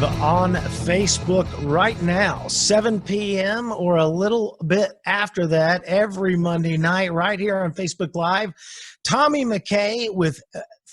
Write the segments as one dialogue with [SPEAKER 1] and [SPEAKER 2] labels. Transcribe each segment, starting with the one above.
[SPEAKER 1] on Facebook right now, 7 p.m. or a little bit after that, every Monday night, right here on Facebook Live. Tommy McKay with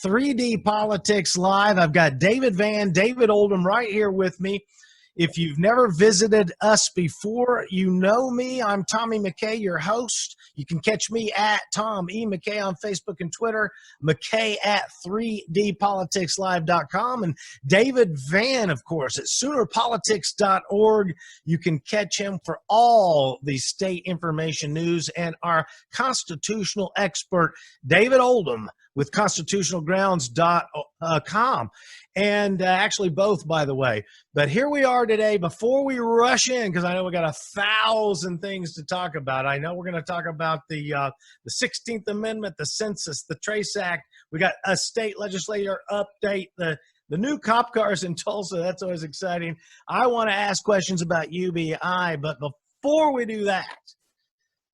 [SPEAKER 1] 3D Politics Live. I've got David Oldham right here with me. If you've never visited us before, you know me. I'm Tommy McKay, your host. You can catch me at Tom E. McKay on Facebook and Twitter, McKay at 3dpoliticslive.com, and David Van, of course, at soonerpolitics.org. You can catch him for all the state information news, and our constitutional expert, David Oldham, with constitutionalgrounds.com. And actually both, by the way. But here we are today. Before we rush in, because I know we got 1,000 things to talk about. I know we're going to talk about the 16th Amendment, the Census, the Trace Act. We got a state legislature update, the new cop cars in Tulsa. That's always exciting. I want to ask questions about UBI, but before we do that,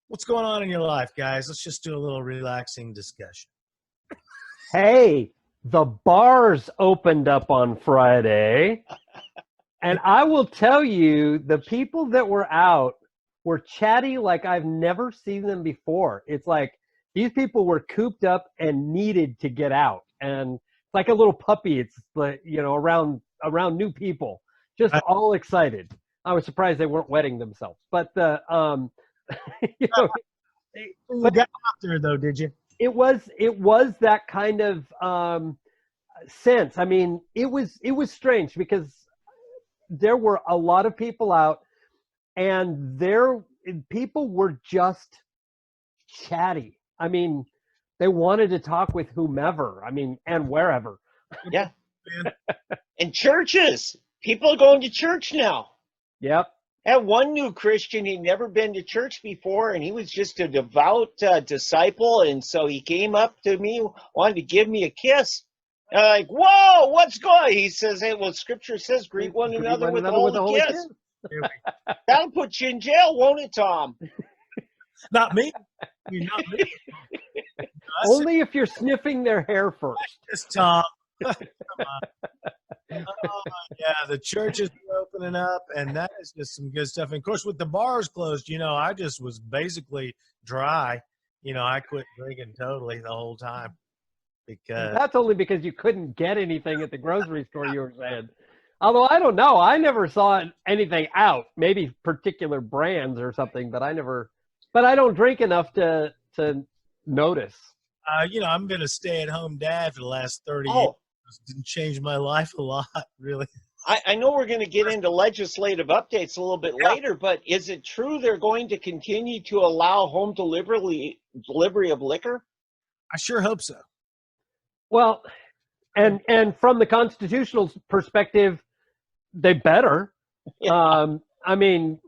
[SPEAKER 1] what's going on in your life, guys? Let's just do a little relaxing discussion.
[SPEAKER 2] Hey, the bars opened up on Friday, and I will tell you, the people that were out were chatty like I've never seen them before. It's like these people were cooped up and needed to get out, and it's like a little puppy. It's like, you know, around new people, just all excited. I was surprised they weren't wetting themselves, but the you know,
[SPEAKER 1] you got out there though, did you?
[SPEAKER 2] It was that kind of sense. I mean, it was strange because there were a lot of people out, and people were just chatty. I mean, they wanted to talk with whomever. I mean, and wherever.
[SPEAKER 3] Yeah. And churches. People are going to church now.
[SPEAKER 2] Yep.
[SPEAKER 3] I had one new Christian. He'd never been to church before, and he was just a devout disciple. And so he came up to me, wanted to give me a kiss. And I'm like, whoa, what's going on? He says, hey, well, Scripture says, greet one another with a holy kiss. That'll put you in jail, won't it, Tom?
[SPEAKER 1] Not me. Not me.
[SPEAKER 2] Only if you're sniffing their hair first.
[SPEAKER 1] Just Tom. Come on. Oh, yeah, the churches are opening up, and that is just some good stuff. And of course, with the bars closed, you know, I just was basically dry. You know, I quit drinking totally the whole time. Because
[SPEAKER 2] that's only because you couldn't get anything at the grocery store, you were saying. Although I don't know, I never saw anything out. Maybe particular brands or something, but I don't drink enough to notice.
[SPEAKER 1] You know, I'm been a stay-at-home dad for the last 30 years. It didn't change my life a lot, really.
[SPEAKER 3] I know we're going to get into legislative updates a little bit later, but is it true they're going to continue to allow home delivery of liquor?
[SPEAKER 1] I sure hope so.
[SPEAKER 2] Well, and from the constitutional perspective, they better. Yeah. I mean,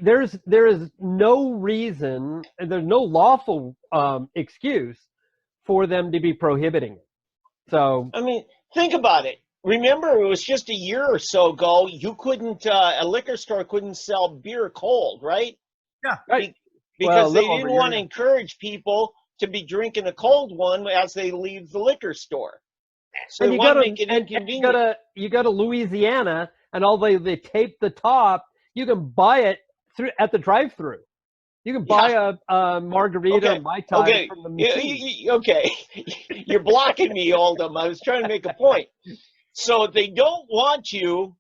[SPEAKER 2] there is no reason, and there's no lawful excuse for them to be prohibiting it. So
[SPEAKER 3] I mean, think about it. Remember, it was just a year or so ago, you couldn't, a liquor store couldn't sell beer cold, right?
[SPEAKER 1] Yeah.
[SPEAKER 2] Right.
[SPEAKER 3] Because they didn't want to encourage people to be drinking a cold one as they leave the liquor store. So
[SPEAKER 2] and you go to Louisiana, and although they tape the top, you can buy it at the drive-thru. You can buy a margarita or Mai Tai from the machine.
[SPEAKER 3] Okay. You're blocking me, Oldham. I was trying to make a point. So they don't want you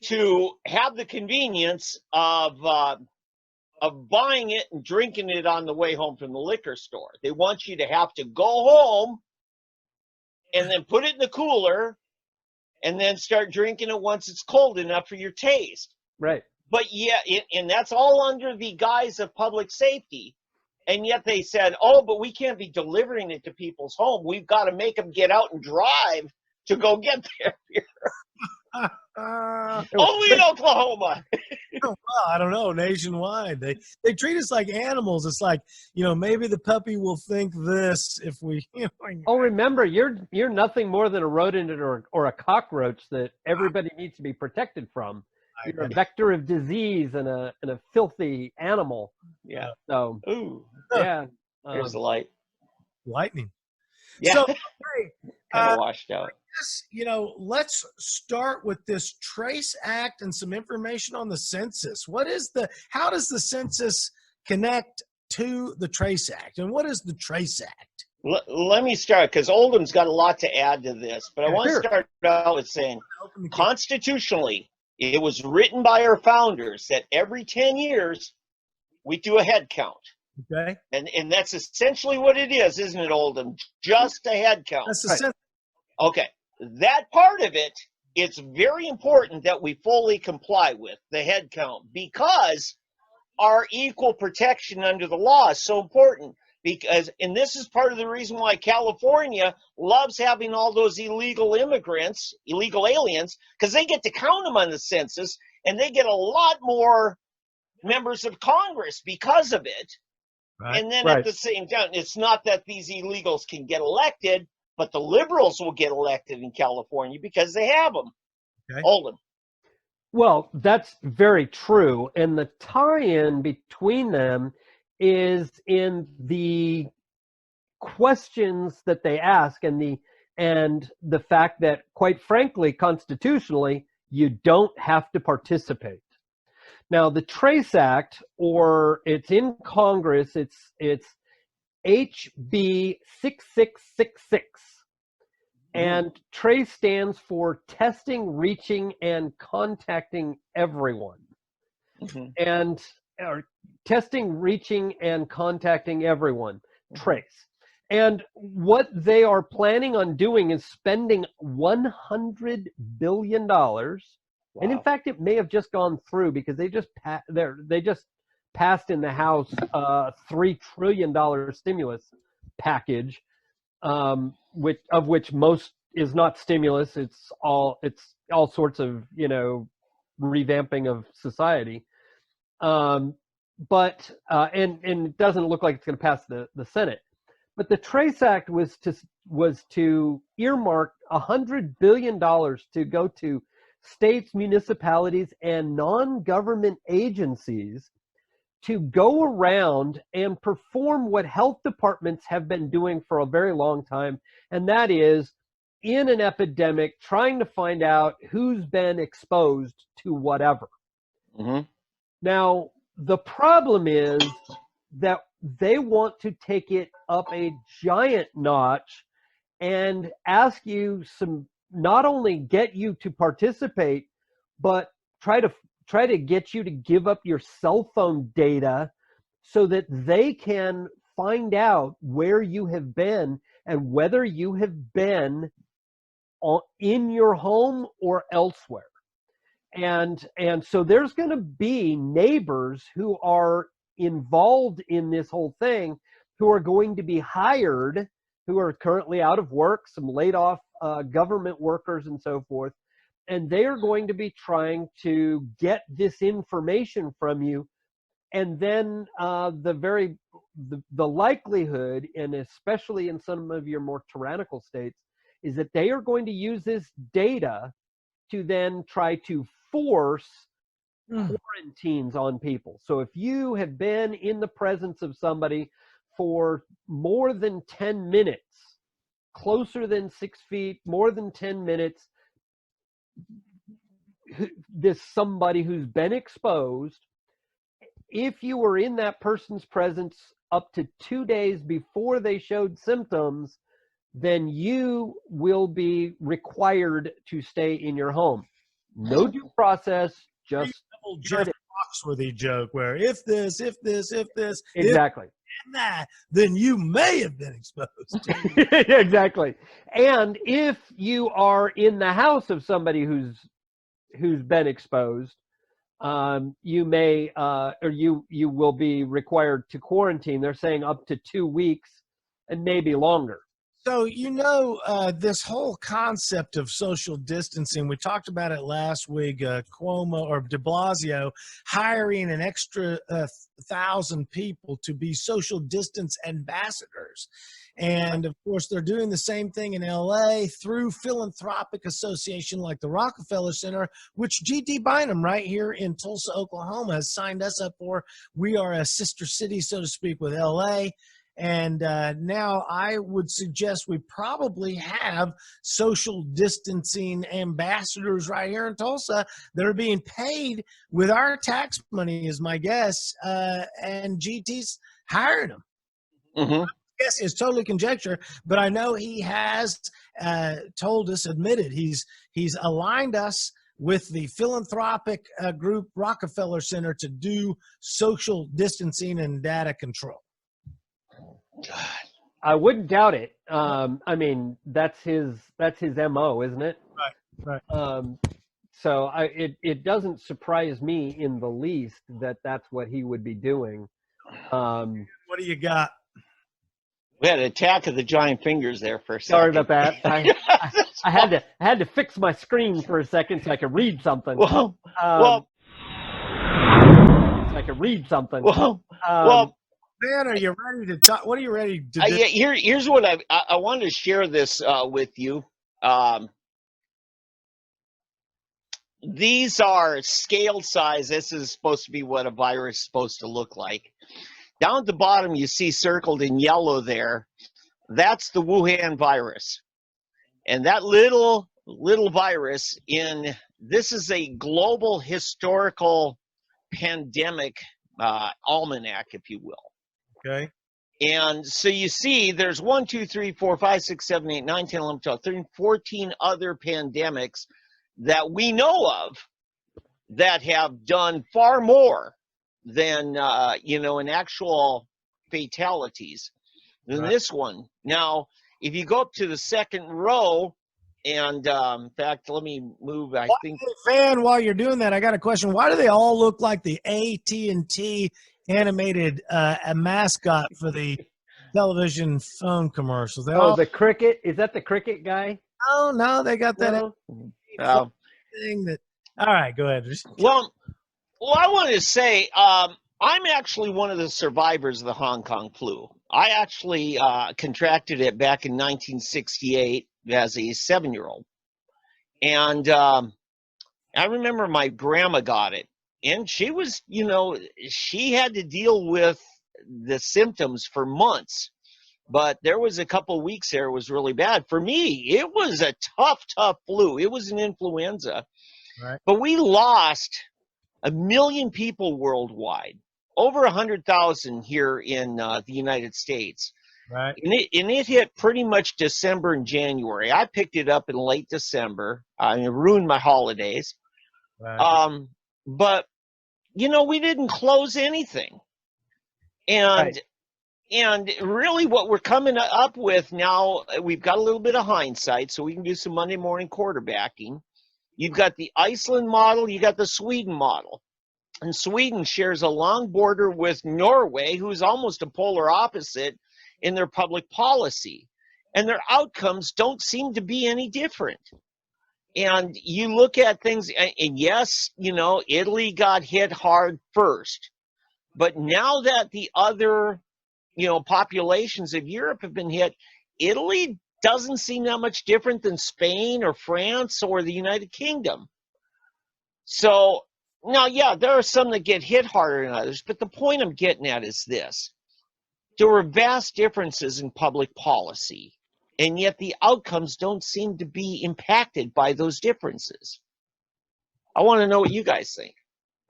[SPEAKER 3] to have the convenience of buying it and drinking it on the way home from the liquor store. They want you to have to go home and then put it in the cooler and then start drinking it once it's cold enough for your taste.
[SPEAKER 2] Right.
[SPEAKER 3] But yeah, and that's all under the guise of public safety. And yet they said, oh, but we can't be delivering it to people's home. We've got to make them get out and drive to go get their beer. Only in Oklahoma.
[SPEAKER 1] Well, I don't know. Nationwide, they treat us like animals. It's like, you know, maybe the puppy will think this if we. You know,
[SPEAKER 2] oh, remember, you're nothing more than a rodent or a cockroach that everybody needs to be protected from. You're a vector of disease and a filthy animal.
[SPEAKER 3] Yeah.
[SPEAKER 2] So.
[SPEAKER 3] Ooh.
[SPEAKER 2] Yeah.
[SPEAKER 3] There's the light.
[SPEAKER 1] Lightning.
[SPEAKER 3] Yeah.
[SPEAKER 1] So, hey,
[SPEAKER 3] kind of washed out.
[SPEAKER 1] let's start with this Trace Act and some information on the census. How does the census connect to the Trace Act, and what is the Trace Act?
[SPEAKER 3] Let me start, because Oldham's got a lot to add to this, but I want to start out with saying, constitutionally, it was written by our founders that every 10 years we do a head count.
[SPEAKER 1] Okay.
[SPEAKER 3] And that's essentially what it is, isn't it, Oldham? Just a head count.
[SPEAKER 1] That's the census.
[SPEAKER 3] Okay. That part of it, it's very important that we fully comply with the head count, because our equal protection under the law is so important. Because, and this is part of the reason why California loves having all those illegal immigrants, illegal aliens, because they get to count them on the census, and they get a lot more members of Congress because of it. Right. And then at the same time, it's not that these illegals can get elected, but the liberals will get elected in California because they have them. Okay. Oldham.
[SPEAKER 2] Well, that's very true. And the tie-in between them is in the questions that they ask, and the fact that, quite frankly, constitutionally, you don't have to participate. Now, the Trace Act, or it's in Congress, it's HB 6666, and Trace stands for testing, reaching, and contacting everyone. And testing, reaching, and contacting everyone, Trace. And what they are planning on doing is spending $100 billion. Wow. And in fact, it may have just gone through, because they just passed in the House a $3 trillion stimulus package, which most is not stimulus. It's all sorts of, revamping of society. But it doesn't look like it's going to pass the Senate. But the Trace Act was to earmark $100 billion to go to states, municipalities, and non-government agencies to go around and perform what health departments have been doing for a very long time, and that is, in an epidemic, trying to find out who's been exposed to whatever. Now, the problem is that they want to take it up a giant notch and ask you not only get you to participate, but try to get you to give up your cell phone data so that they can find out where you have been and whether you have been in your home or elsewhere. And so there's going to be neighbors who are involved in this whole thing, who are going to be hired, who are currently out of work, some laid off government workers and so forth. And they are going to be trying to get this information from you. And then the likelihood, and especially in some of your more tyrannical states, is that they are going to use this data to then try to force quarantines on people. So if you have been in the presence of somebody for more than 10 minutes, closer than 6 feet, more than 10 minutes, this somebody who's been exposed, if you were in that person's presence up to 2 days before they showed symptoms, then you will be required to stay in your home. No due process, just
[SPEAKER 1] Jeff Foxworthy joke where if this,
[SPEAKER 2] exactly,
[SPEAKER 1] and that, then you may have been exposed.
[SPEAKER 2] Exactly. And if you are in the house of somebody who's been exposed, you may or you will be required to quarantine. They're saying up to 2 weeks and maybe longer.
[SPEAKER 1] So, this whole concept of social distancing, we talked about it last week, Cuomo or de Blasio hiring an extra 1,000 people to be social distance ambassadors. And of course, they're doing the same thing in LA through philanthropic association like the Rockefeller Center, which G.D. Bynum right here in Tulsa, Oklahoma has signed us up for. We are a sister city, so to speak, with LA. And now I would suggest we probably have social distancing ambassadors right here in Tulsa that are being paid with our tax money, is my guess. And GT's hired them.
[SPEAKER 3] Mm-hmm.
[SPEAKER 1] Yes, it's totally conjecture, but I know he has told us, admitted he's aligned us with the philanthropic group Rockefeller Center to do social distancing and data control.
[SPEAKER 2] I wouldn't doubt it. I mean, that's his MO, isn't it?
[SPEAKER 1] Right.
[SPEAKER 2] So it doesn't surprise me in the least that that's what he would be doing.
[SPEAKER 1] What do you got?
[SPEAKER 3] We had an attack of the giant fingers there for a second.
[SPEAKER 2] Sorry about that. I had to fix my screen for a second so I could read something.
[SPEAKER 3] Well,
[SPEAKER 2] so I could read something.
[SPEAKER 3] well,
[SPEAKER 1] Man, are you ready to talk? What are you ready to do?
[SPEAKER 3] here's what I wanted to share this with you. These are scale size. This is supposed to be what a virus is supposed to look like. Down at the bottom, you see circled in yellow there. That's the Wuhan virus. And that little virus this is a global historical pandemic almanac, if you will.
[SPEAKER 1] Okay.
[SPEAKER 3] And so you see there's 1, 2, 3, 4, 5, 6, 7, 8, 9, 10, 11, 12, 13, 14 other pandemics that we know of that have done far more than in actual fatalities than this one. Now, if you go up to the second row, and in fact, let me move. I think,
[SPEAKER 1] Van, while you're doing that, I got a question. Why do they all look like the AT&T animated mascot for the television phone commercials?
[SPEAKER 2] The cricket, is that the cricket guy?
[SPEAKER 1] Oh no, they got that thing that. All right, go ahead.
[SPEAKER 3] Well, I wanted to say I'm actually one of the survivors of the Hong Kong flu. I actually contracted it back in 1968 as a 7-year-old. And I remember my grandma got it. And she was, she had to deal with the symptoms for months. But there was a couple of weeks there it was really bad. For me, it was a tough flu. It was an influenza.
[SPEAKER 1] Right.
[SPEAKER 3] But we lost 1 million people worldwide, over 100,000 here in the United States.
[SPEAKER 1] Right.
[SPEAKER 3] And it hit pretty much December and January. I picked it up in late December. It ruined my holidays.
[SPEAKER 1] Right.
[SPEAKER 3] But, we didn't close anything. And really what we're coming up with now, we've got a little bit of hindsight, so we can do some Monday morning quarterbacking. You've got the Iceland model, you got the Sweden model. And Sweden shares a long border with Norway, who's almost a polar opposite in their public policy. And their outcomes don't seem to be any different. And you look at things, and yes, Italy got hit hard first. But now that the other, populations of Europe have been hit, Italy doesn't seem that much different than Spain or France or the United Kingdom. So now, yeah, there are some that get hit harder than others, but the point I'm getting at is this. There were vast differences in public policy, and yet the outcomes don't seem to be impacted by those differences. I want to know what you guys think.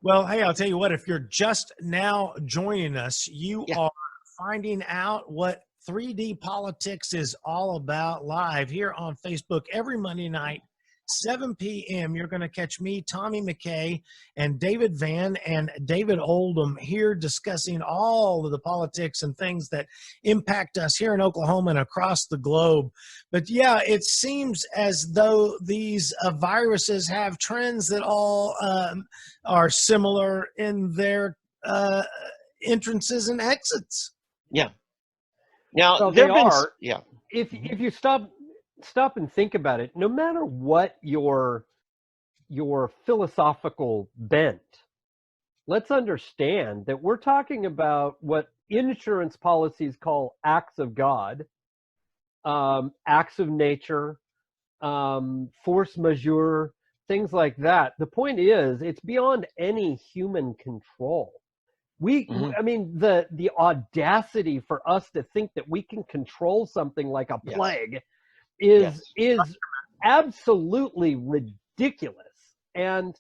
[SPEAKER 1] Well, hey, I'll tell you what, if you're just now joining us, you are finding out what 3D Politics is all about live here on Facebook every Monday night, 7 p.m. You're going to catch me, Tommy McKay, and David Van and David Oldham here discussing all of the politics and things that impact us here in Oklahoma and across the globe. But yeah, it seems as though these viruses have trends that all are similar in their entrances and exits.
[SPEAKER 3] Yeah. Now,
[SPEAKER 2] well,
[SPEAKER 3] there
[SPEAKER 2] are.
[SPEAKER 3] Yeah.
[SPEAKER 2] If you stop and think about it, no matter what your philosophical bent, let's understand that we're talking about what insurance policies call acts of God, acts of nature, force majeure, things like that. The point is, it's beyond any human control. I mean, the audacity for us to think that we can control something like a plague is absolutely ridiculous. And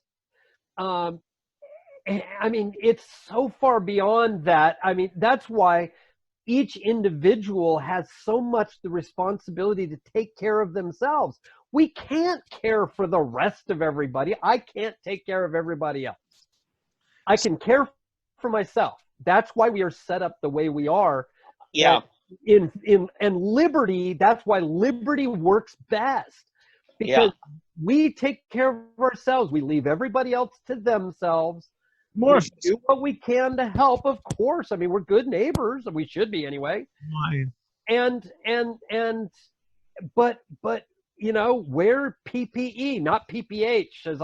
[SPEAKER 2] I mean, it's so far beyond that. I mean, that's why each individual has so much the responsibility to take care of themselves. We can't care for the rest of everybody. I can't take care of everybody else. I can care for myself. That's why we are set up the way we are.
[SPEAKER 3] Yeah.
[SPEAKER 2] And liberty, that's why liberty works best. Because we take care of ourselves. We leave everybody else to themselves. We do what we can to help, of course. I mean, we're good neighbors. We should be anyway. But you know, wear PPE, not PPH, as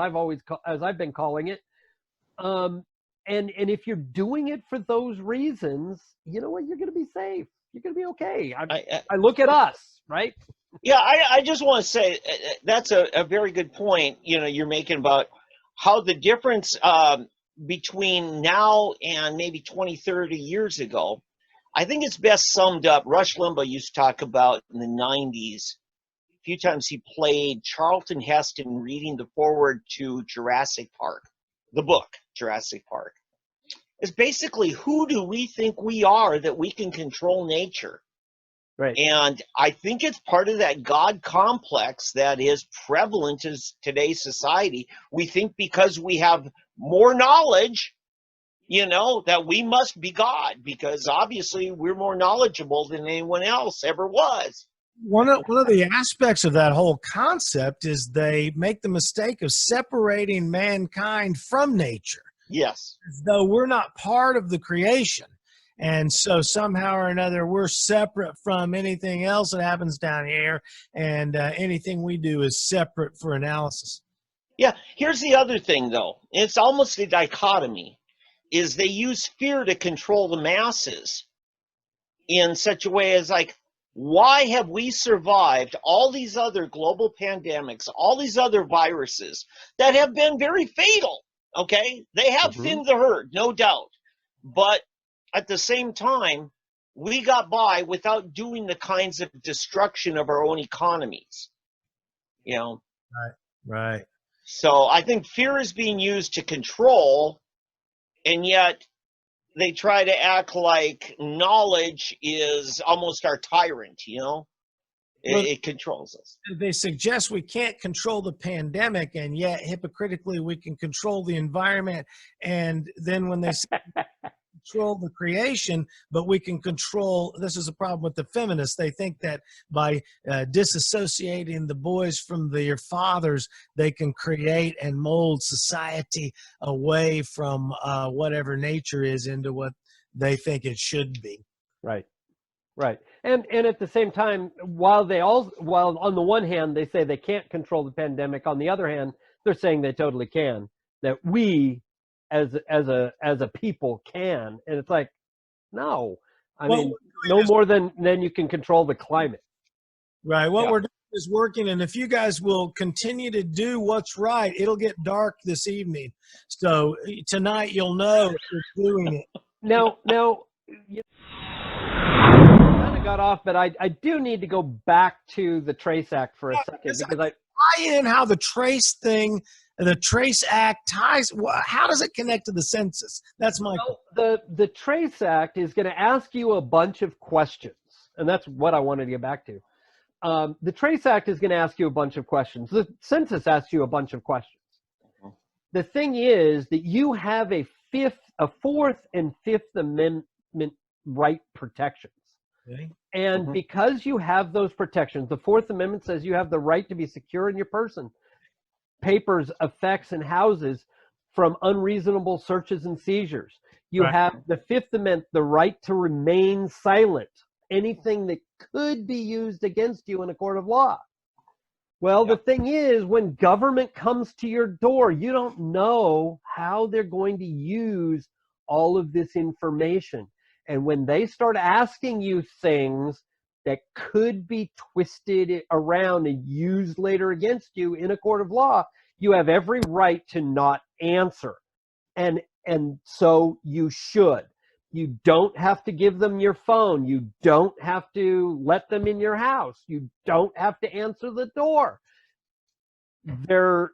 [SPEAKER 2] I've been calling it. And if you're doing it for those reasons, you know what? You're going to be safe. You're going to be okay. I look at us, right?
[SPEAKER 3] Yeah, I just want to say that's a very good point, you know, you're making about how the difference between now and maybe 20, 30 years ago, I think it's best summed up. Rush Limbaugh used to talk about in the 90s, a few times he played Charlton Heston reading the foreword to Jurassic Park, the book Jurassic Park. It's basically, who do we think we are that we can control nature?
[SPEAKER 2] Right.
[SPEAKER 3] And I think it's part of that God complex that is prevalent in today's society. We think because we have more knowledge, you know, that we must be God, because obviously we're more knowledgeable than anyone else ever was.
[SPEAKER 1] One of the aspects of that whole concept is they make the mistake of separating mankind from nature.
[SPEAKER 3] Yes.
[SPEAKER 1] As though we're not part of the creation. And so somehow or another, we're separate from anything else that happens down here, and anything we do is separate for analysis.
[SPEAKER 3] Yeah, here's the other thing, though. It's almost a dichotomy, is they use fear to control the masses in such a way as like, why have we survived all these other global pandemics, all these other viruses that have been very fatal, okay? They have thinned the herd, no doubt. But at the same time, we got by without doing the kinds of destruction of our own economies, you know?
[SPEAKER 1] Right.
[SPEAKER 3] So I think fear is being used to control, and yet they try to act like knowledge is almost our tyrant, you know? It controls us.
[SPEAKER 1] They suggest we can't control the pandemic, and yet hypocritically we can control the environment. And then when they say control the creation, but we can control, this is a problem with the feminists. They think that by disassociating the boys from their fathers, they can create and mold society away from whatever nature is into what they think it should be.
[SPEAKER 2] Right. And at the same time, while on the one hand they say they can't control the pandemic, on the other hand they're saying they totally can. That we as a people can, and it's like, no. I mean, no more than you can control the climate.
[SPEAKER 1] Right. What we're doing is working, and if you guys will continue to do what's right, it'll get dark this evening. So tonight you'll know if you're doing it.
[SPEAKER 2] Now, you kind of got off, but I do need to go back to the Trace Act for a second, because I
[SPEAKER 1] tie in how the Trace thing, the Trace Act ties. How does it connect to the census? That's my question.
[SPEAKER 2] The Trace Act is going to ask you a bunch of questions, and that's what I wanted to get back to. The Trace Act is going to ask you a bunch of questions. The census asks you a bunch of questions. The thing is that you have a Fourth and Fifth Amendment right protections.
[SPEAKER 1] Okay.
[SPEAKER 2] And because you have those protections, the Fourth Amendment says you have the right to be secure in your person, papers, effects, and houses from unreasonable searches and seizures. You have the Fifth Amendment, the right to remain silent, anything that could be used against you in a court of law. Well, the thing is, when government comes to your door, you don't know how they're going to use all of this information. And when they start asking you things that could be twisted around and used later against you in a court of law, you have every right to not answer. And And so you should. You don't have to give them your phone. You don't have to let them in your house. You don't have to answer the door. They're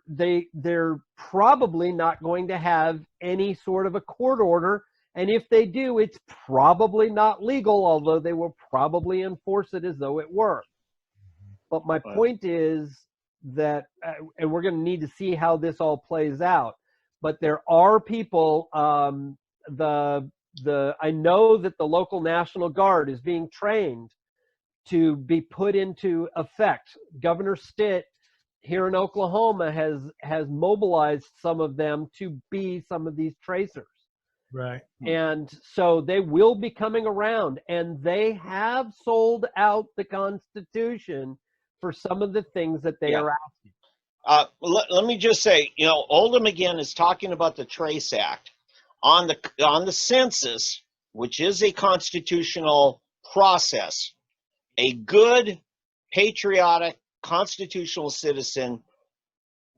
[SPEAKER 2] probably not going to have any sort of a court order. And if they do, it's probably not legal, although they will probably enforce it as though it were. But my point is that, and we're going to need to see how this all plays out, but there are people, I know that the local National Guard is being trained to be put into effect. Governor Stitt here in Oklahoma has mobilized some of them to be some of these tracers.
[SPEAKER 1] Right.
[SPEAKER 2] And so they will be coming around, and they have sold out the Constitution for some of the things that they are asking.
[SPEAKER 3] Let me just say, Oldham again is talking about the Trace Act. On the census, which is a constitutional process, a good, patriotic, constitutional citizen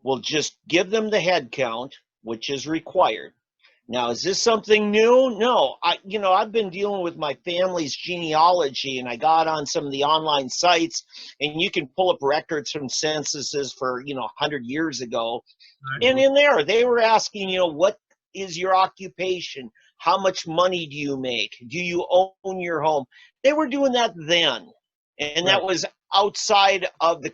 [SPEAKER 3] will just give them the head count, which is required. Now, is this something new? No. I've been dealing with my family's genealogy, and I got on some of the online sites, and you can pull up records from censuses for, 100 years ago. Right. And in there, they were asking, what is your occupation? How much money do you make? Do you own your home? They were doing that then. And that was outside of the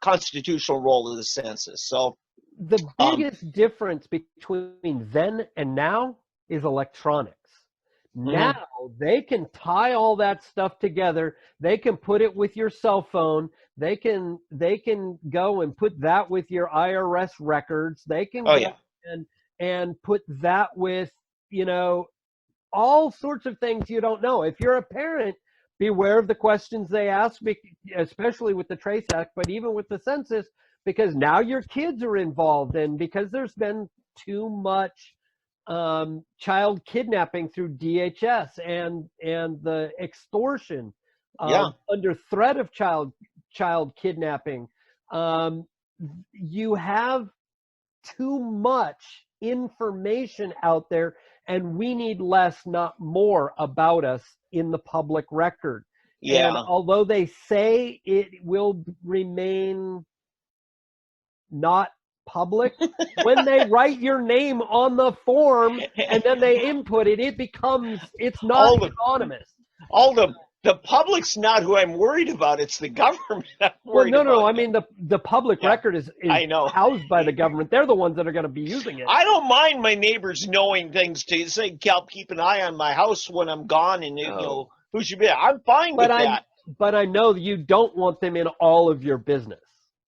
[SPEAKER 3] constitutional role of the census. So
[SPEAKER 2] the biggest difference between then and now is electronics. Now they can tie all that stuff together. They can put it with your cell phone. They can go and put that with your IRS records. They can and put that with, all sorts of things you don't know. If you're a parent, beware of the questions they ask, especially with the Trace Act, but even with the census, because now your kids are involved, and because there's been too much child kidnapping through DHS and the extortion under threat of child kidnapping, you have too much information out there, and we need less, not more, about us in the public record. Yeah. And although they say it will remain not public, when they write your name on the form and then they input it, it's not anonymous.
[SPEAKER 3] The public's not who I'm worried about. It's the government I'm worried about.
[SPEAKER 2] No. I mean, the public record is housed by the government. They're the ones that are going to be using it.
[SPEAKER 3] I don't mind my neighbors knowing things to say, keep an eye on my house when I'm gone, and who should be there. I'm fine with that.
[SPEAKER 2] But I know you don't want them in all of your business.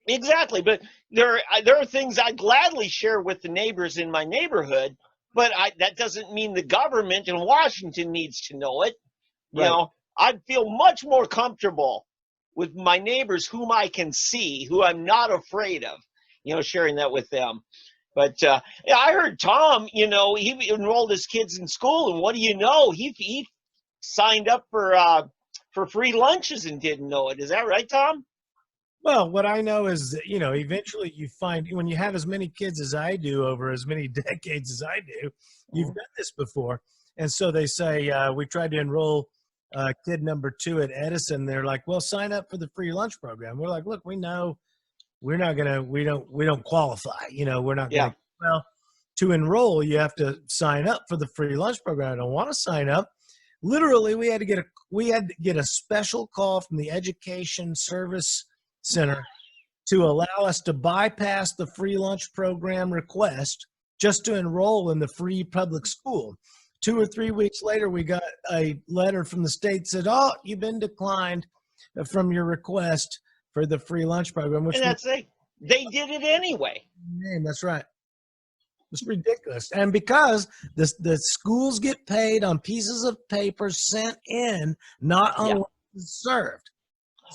[SPEAKER 3] Exactly. But there are things I gladly share with the neighbors in my neighborhood, but that doesn't mean the government in Washington needs to know it. Right. I'd feel much more comfortable with my neighbors whom I can see, who I'm not afraid of, sharing that with them. But I heard Tom, he enrolled his kids in school, and what do you know? He signed up for free lunches and didn't know it. Is that right, Tom?
[SPEAKER 1] Well, what I know is that, eventually you find when you have as many kids as I do over as many decades as I do, you've done this before. And so they say, we tried to enroll kid number 2 at Edison. They're like, well, sign up for the free lunch program. We're like, look, we know we don't qualify. We're not going to. Well, to enroll, you have to sign up for the free lunch program. I don't want to sign up. Literally, we had to get a special call from the Education Service Center to allow us to bypass the free lunch program request just to enroll in the free public school. 2 or 3 weeks later, we got a letter from the state that said, "Oh, you've been declined from your request for the free lunch program." Which
[SPEAKER 3] they did it anyway.
[SPEAKER 1] That's right. It's ridiculous. And because the schools get paid on pieces of paper sent in, not on what is served.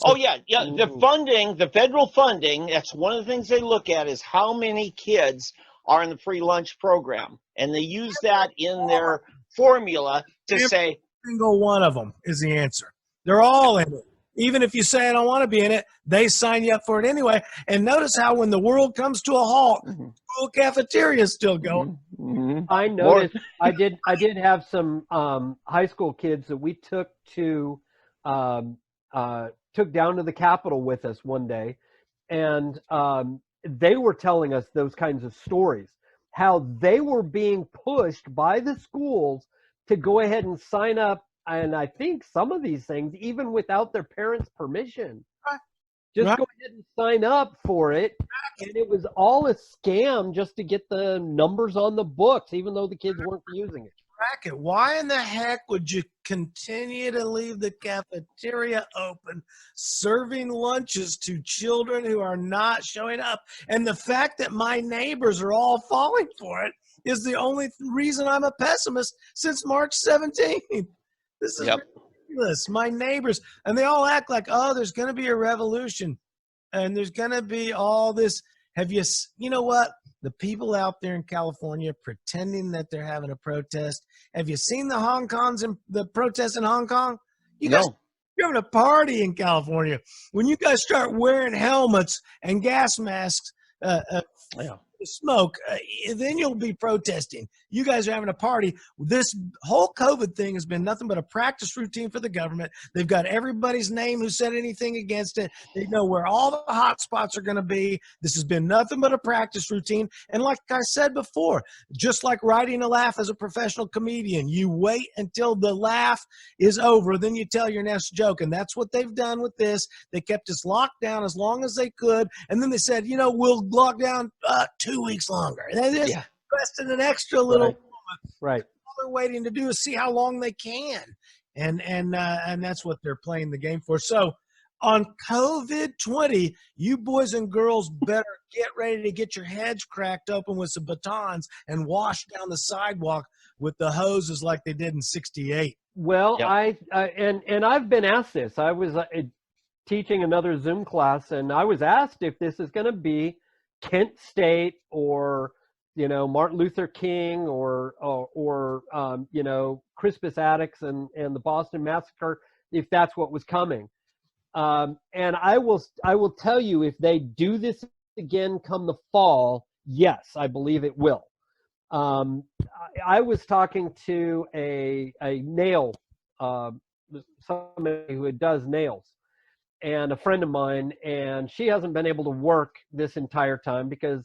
[SPEAKER 3] So, the federal funding, that's one of the things they look at is how many kids are in the free lunch program. And they use that in their formula to say.
[SPEAKER 1] Every single one of them is the answer. They're all in it. Even if you say I don't want to be in it, they sign you up for it anyway. And notice how when the world comes to a halt, school cafeteria is still going.
[SPEAKER 2] I noticed. I did have some high school kids that we took to took down to the Capitol with us one day, and they were telling us those kinds of stories, how they were being pushed by the schools to go ahead and sign up. And I think some of these things, even without their parents' permission, just go ahead and sign up for it. And it was all a scam just to get the numbers on the books, even though the kids weren't using it.
[SPEAKER 1] Bracket. Why in the heck would you continue to leave the cafeteria open, serving lunches to children who are not showing up? And the fact that my neighbors are all falling for it is the only reason I'm a pessimist since March 17th. This is ridiculous. My neighbors, and they all act like, oh, there's going to be a revolution and there's going to be all this. You know what? The people out there in California pretending that they're having a protest. Have you seen the protests in Hong Kong? You guys, you're having a party in California. When you guys start wearing helmets and gas masks, smoke, then you'll be protesting. You guys are having a party. This whole COVID thing has been nothing but a practice routine for the government. They've got everybody's name who said anything against it. They know where all the hot spots are going to be. This has been nothing but a practice routine. And like I said before, just like writing a laugh as a professional comedian, you wait until the laugh is over, then you tell your next joke. And that's what they've done with this. They kept us locked down as long as they could. And then they said, we'll lock down 2 weeks longer. And they just invested an extra little moment.
[SPEAKER 2] Right.
[SPEAKER 1] All they're waiting to do is see how long they can. And that's what they're playing the game for. So on COVID-20, you boys and girls better get ready to get your heads cracked open with some batons and wash down the sidewalk with the hoses like they did in '68.
[SPEAKER 2] Well, and I've been asked this. I was teaching another Zoom class, and I was asked if this is going to be Kent State or Martin Luther King or Crispus Attucks and the Boston Massacre, if that's what was coming. And I will tell you, if they do this again come the fall, yes, I believe it will. I was talking to a nail, somebody who does nails, and a friend of mine, and she hasn't been able to work this entire time because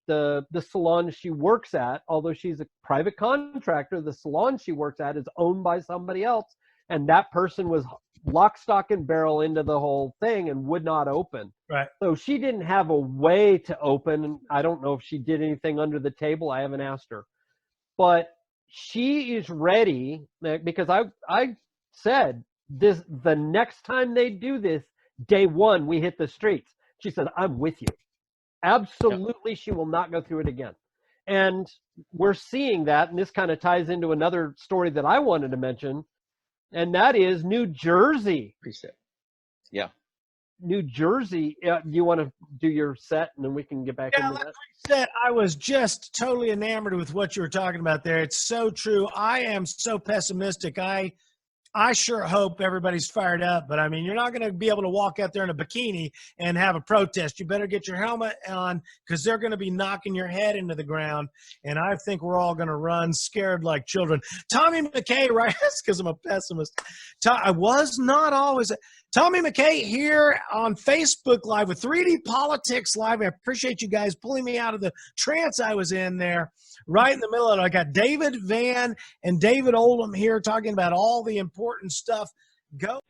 [SPEAKER 2] the salon she works at, although she's a private contractor, the salon she works at is owned by somebody else, and that person was lock, stock, and barrel into the whole thing and would not open.
[SPEAKER 1] Right. So
[SPEAKER 2] she didn't have a way to open. I don't know if she did anything under the table. I haven't asked her. But she is ready, because I said this, the next time they do this, day one, we hit the streets. She said, I'm with you. Absolutely, she will not go through it again. And we're seeing that, and this kind of ties into another story that I wanted to mention, and that is New Jersey.
[SPEAKER 3] Preset. Yeah.
[SPEAKER 2] New Jersey. You want to do your set, and then we can get back into that?
[SPEAKER 1] Set. I was just totally enamored with what you were talking about there. It's so true. I am so pessimistic. I sure hope everybody's fired up, but I mean, you're not going to be able to walk out there in a bikini and have a protest. You better get your helmet on, because they're going to be knocking your head into the ground. And I think we're all going to run scared like children. Tommy McKay, right? That's because I'm a pessimist. I was not always. Tommy McKay here on Facebook Live with 3D Politics Live. I appreciate you guys pulling me out of the trance I was in there. Right in the middle of it, I got David Van and David Oldham here talking about all the important stuff. Go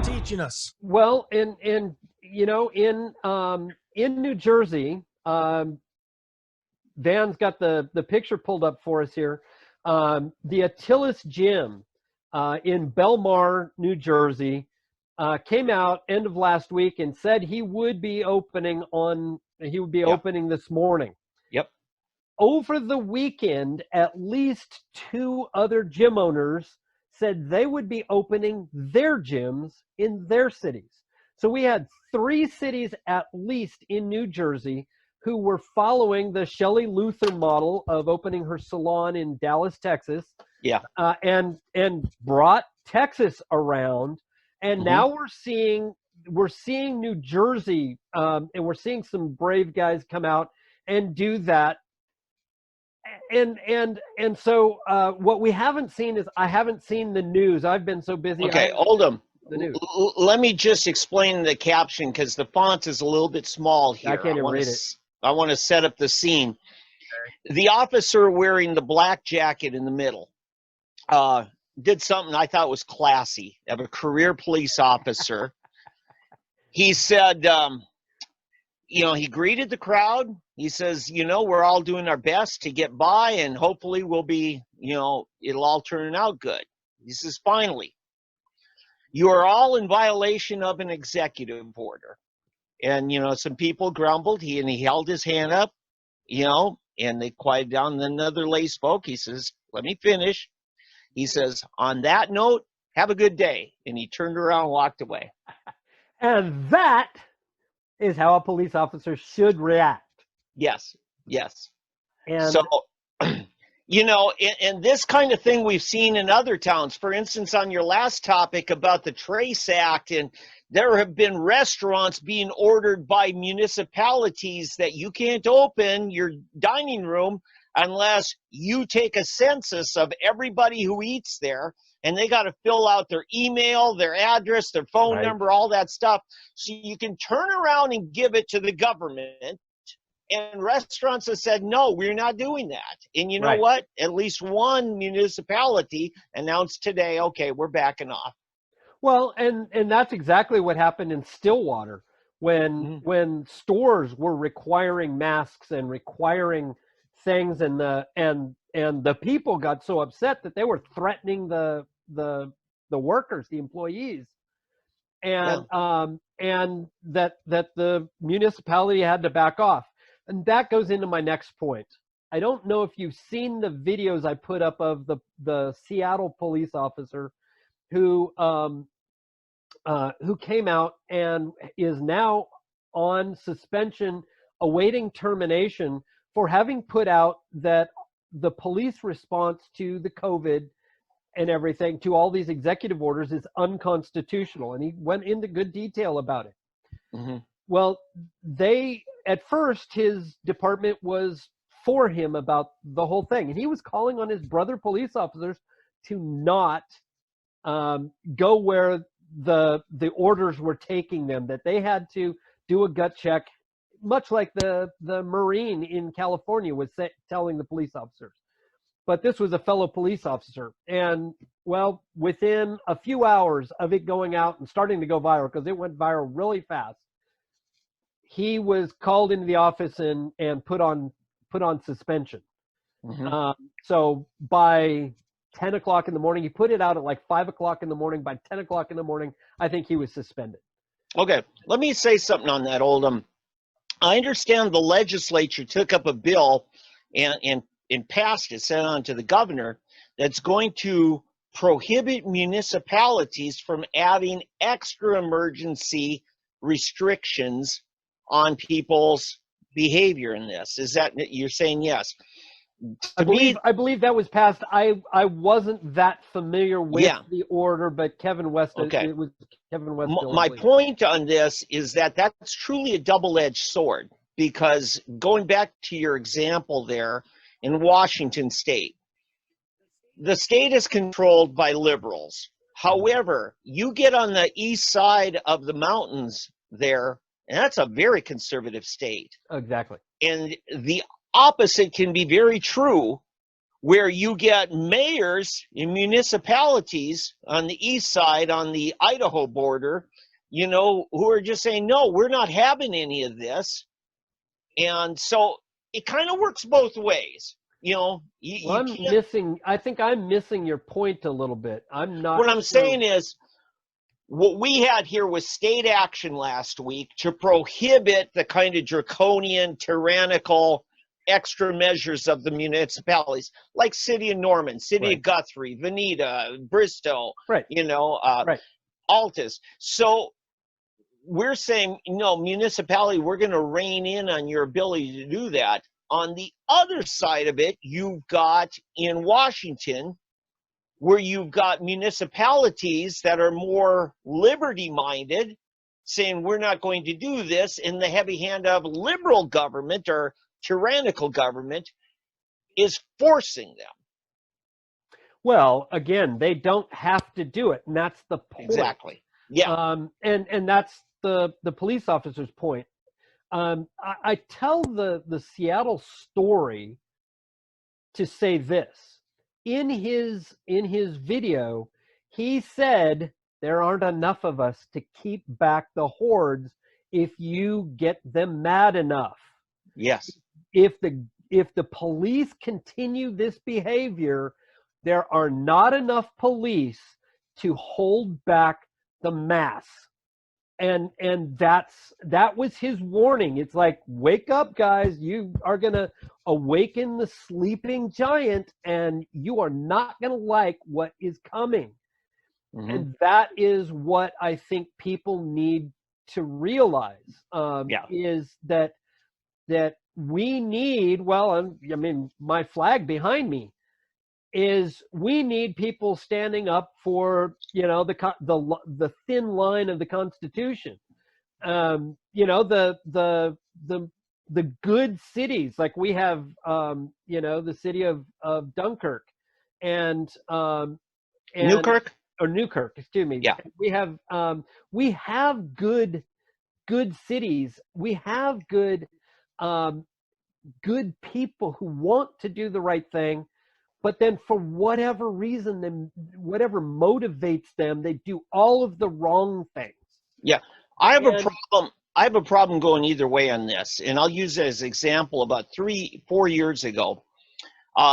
[SPEAKER 1] teaching us.
[SPEAKER 2] Well, in New Jersey, Van's got the picture pulled up for us here. The Attilas Gym in Belmar, New Jersey, came out end of last week and said he would be opening opening this morning.
[SPEAKER 3] Yep.
[SPEAKER 2] Over the weekend, at least 2 other gym owners said they would be opening their gyms in their cities. So we had 3 cities at least in New Jersey who were following the Shelley Luther model of opening her salon in Dallas, Texas.
[SPEAKER 3] Yeah.
[SPEAKER 2] And brought Texas around And now we're seeing New Jersey, and we're seeing some brave guys come out and do that. And so what we haven't seen is, I haven't seen the news. I've been so busy.
[SPEAKER 3] Okay, Oldham,
[SPEAKER 2] the news.
[SPEAKER 3] let me just explain the caption because the font is a little bit small here.
[SPEAKER 2] I can't even read it.
[SPEAKER 3] I want to set up the scene. The officer wearing the black jacket in the middle did something I thought was classy of a career police officer. He said, he greeted the crowd. He says, we're all doing our best to get by, and hopefully we'll be, it'll all turn out good. He says, finally, you are all in violation of an executive order. And, some people grumbled. He held his hand up, and they quieted down. And then another lay spoke. He says, let me finish. He says, on that note, have a good day. And he turned around and walked away.
[SPEAKER 2] And that is how a police officer should react.
[SPEAKER 3] Yes.
[SPEAKER 2] And
[SPEAKER 3] so, and this kind of thing we've seen in other towns. For instance, on your last topic about the Trace Act, and there have been restaurants being ordered by municipalities that you can't open your dining room unless you take a census of everybody who eats there, and they got to fill out their email, their address, their phone number, all that stuff. So you can turn around and give it to the government. And restaurants have said, no, we're not doing that. And you know what? At least one municipality announced today, okay, we're backing off.
[SPEAKER 2] Well, and that's exactly what happened in Stillwater when stores were requiring masks and requiring things, and the people got so upset that they were threatening the workers, the employees, and that the municipality had to back off. And that goes into my next point. I don't know if you've seen the videos I put up of the Seattle police officer who came out and is now on suspension, awaiting termination for having put out that the police response to the COVID and everything, to all these executive orders, is unconstitutional. And he went into good detail about it. Mm-hmm. Well, at first, his department was for him about the whole thing. And he was calling on his brother police officers to not go where the orders were taking them, that they had to do a gut check, much like the Marine in California was telling the police officers. But this was a fellow police officer. And, well, within a few hours of it going out and starting to go viral, because it went viral really fast, he was called into the office and put on suspension. Mm-hmm. So by 10 o'clock in the morning, he put it out at like 5 o'clock in the morning. By 10 o'clock in the morning, I think he was suspended. Okay,
[SPEAKER 3] let me say something on that, Oldham. I understand the legislature took up a bill and passed it, sent it on to the governor, that's going to prohibit municipalities from adding extra emergency restrictions on people's behavior in this. Is that, you're saying yes?
[SPEAKER 2] I believe that was passed. I wasn't that familiar with the order, but Kevin West.
[SPEAKER 3] Okay.
[SPEAKER 2] It was Kevin West.
[SPEAKER 3] My point on this is that that's truly a double-edged sword, because going back to your example there in Washington State, the state is controlled by liberals. However, you get on the east side of the mountains there, and that's a very conservative state.
[SPEAKER 2] Exactly.
[SPEAKER 3] And the opposite can be very true, where you get mayors in municipalities on the east side, on the Idaho border, who are just saying, no, we're not having any of this. And so it kind of works both ways.
[SPEAKER 2] I think I'm missing your point a little bit. I'm not.
[SPEAKER 3] What I'm saying is, what we had here was state action last week to prohibit the kind of draconian, tyrannical extra measures of the municipalities, like City of Norman, City of Guthrie, Veneta, Bristow, Altus. So we're saying, municipality, we're going to rein in on your ability to do that. On the other side of it, you've got in Washington where you've got municipalities that are more liberty-minded, saying we're not going to do this, and the heavy hand of liberal government or tyrannical government is forcing them.
[SPEAKER 2] Well, again, they don't have to do it, and that's the point.
[SPEAKER 3] Exactly. Yeah.
[SPEAKER 2] And that's the police officer's point. I tell the Seattle story to say this. In his video, he said there aren't enough of us to keep back the hordes if you get them mad enough.
[SPEAKER 3] Yes.
[SPEAKER 2] If the police continue this behavior, there are not enough police to hold back the mass. And that was his warning. It's like, wake up, guys. You are going to awaken the sleeping giant, and you are not going to like what is coming. Mm-hmm. And that is what I think people need to realize, is that we need, well, I mean, my flag behind me is we need people standing up for, the thin line of the Constitution. The good cities, like we have, the city of Dunkirk and
[SPEAKER 3] Newkirk,
[SPEAKER 2] excuse me.
[SPEAKER 3] Yeah.
[SPEAKER 2] We have good cities. We have good people who want to do the right thing. But then for whatever reason, whatever motivates them, they do all of the wrong things.
[SPEAKER 3] Yeah. I have a problem going either way on this. And I'll use it as an example. About 3-4 years ago,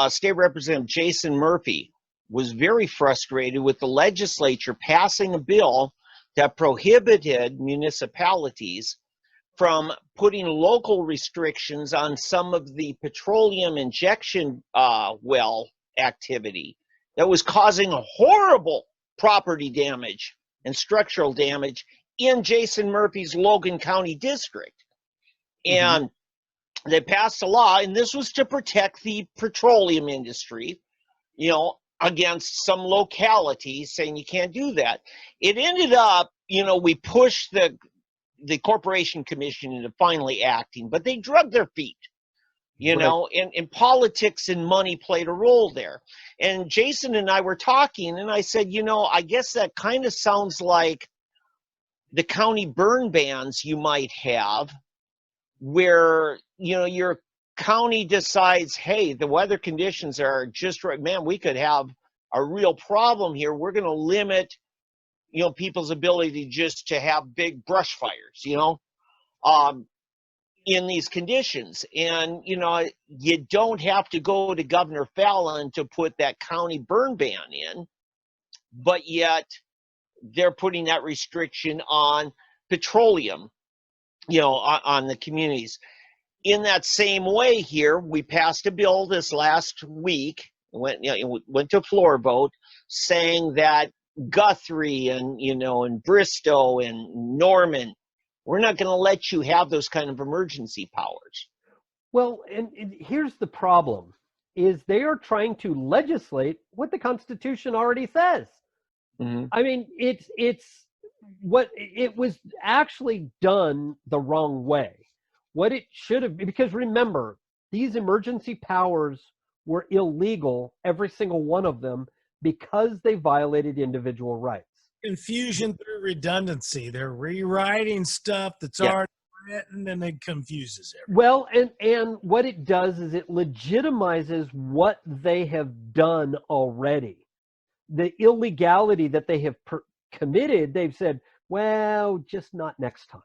[SPEAKER 3] State Representative Jason Murphy was very frustrated with the legislature passing a bill that prohibited municipalities from putting local restrictions on some of the petroleum injection well activity that was causing horrible property damage and structural damage in Jason Murphy's Logan County district. And they passed a law, and this was to protect the petroleum industry, against some locality saying you can't do that. It ended up, we pushed the Corporation Commission into finally acting, but they drug their feet, and politics and money played a role there. And Jason and I were talking, and I said, I guess that kind of sounds like the county burn bans you might have, where, your county decides, hey, the weather conditions are just right, man, we could have a real problem here. We're going to limit people's ability just to have big brush fires, in these conditions. And, you don't have to go to Governor Fallon to put that county burn ban in, but yet they're putting that restriction on petroleum, on the communities. In that same way here, we passed a bill this last week, went to a floor vote, saying that Guthrie and Bristow and Norman, we're not going to let you have those kind of emergency powers.
[SPEAKER 2] Well, and here's the problem, is they are trying to legislate what the Constitution already says. Mm-hmm. I mean, it was actually done the wrong way. What it should have been, because remember, these emergency powers were illegal, every single one of them, because they violated individual rights.
[SPEAKER 1] Confusion through redundancy. They're rewriting stuff that's already written, and it confuses everything.
[SPEAKER 2] Well, and what it does is it legitimizes what they have done already. The illegality that they have committed, they've said, well, just not next time.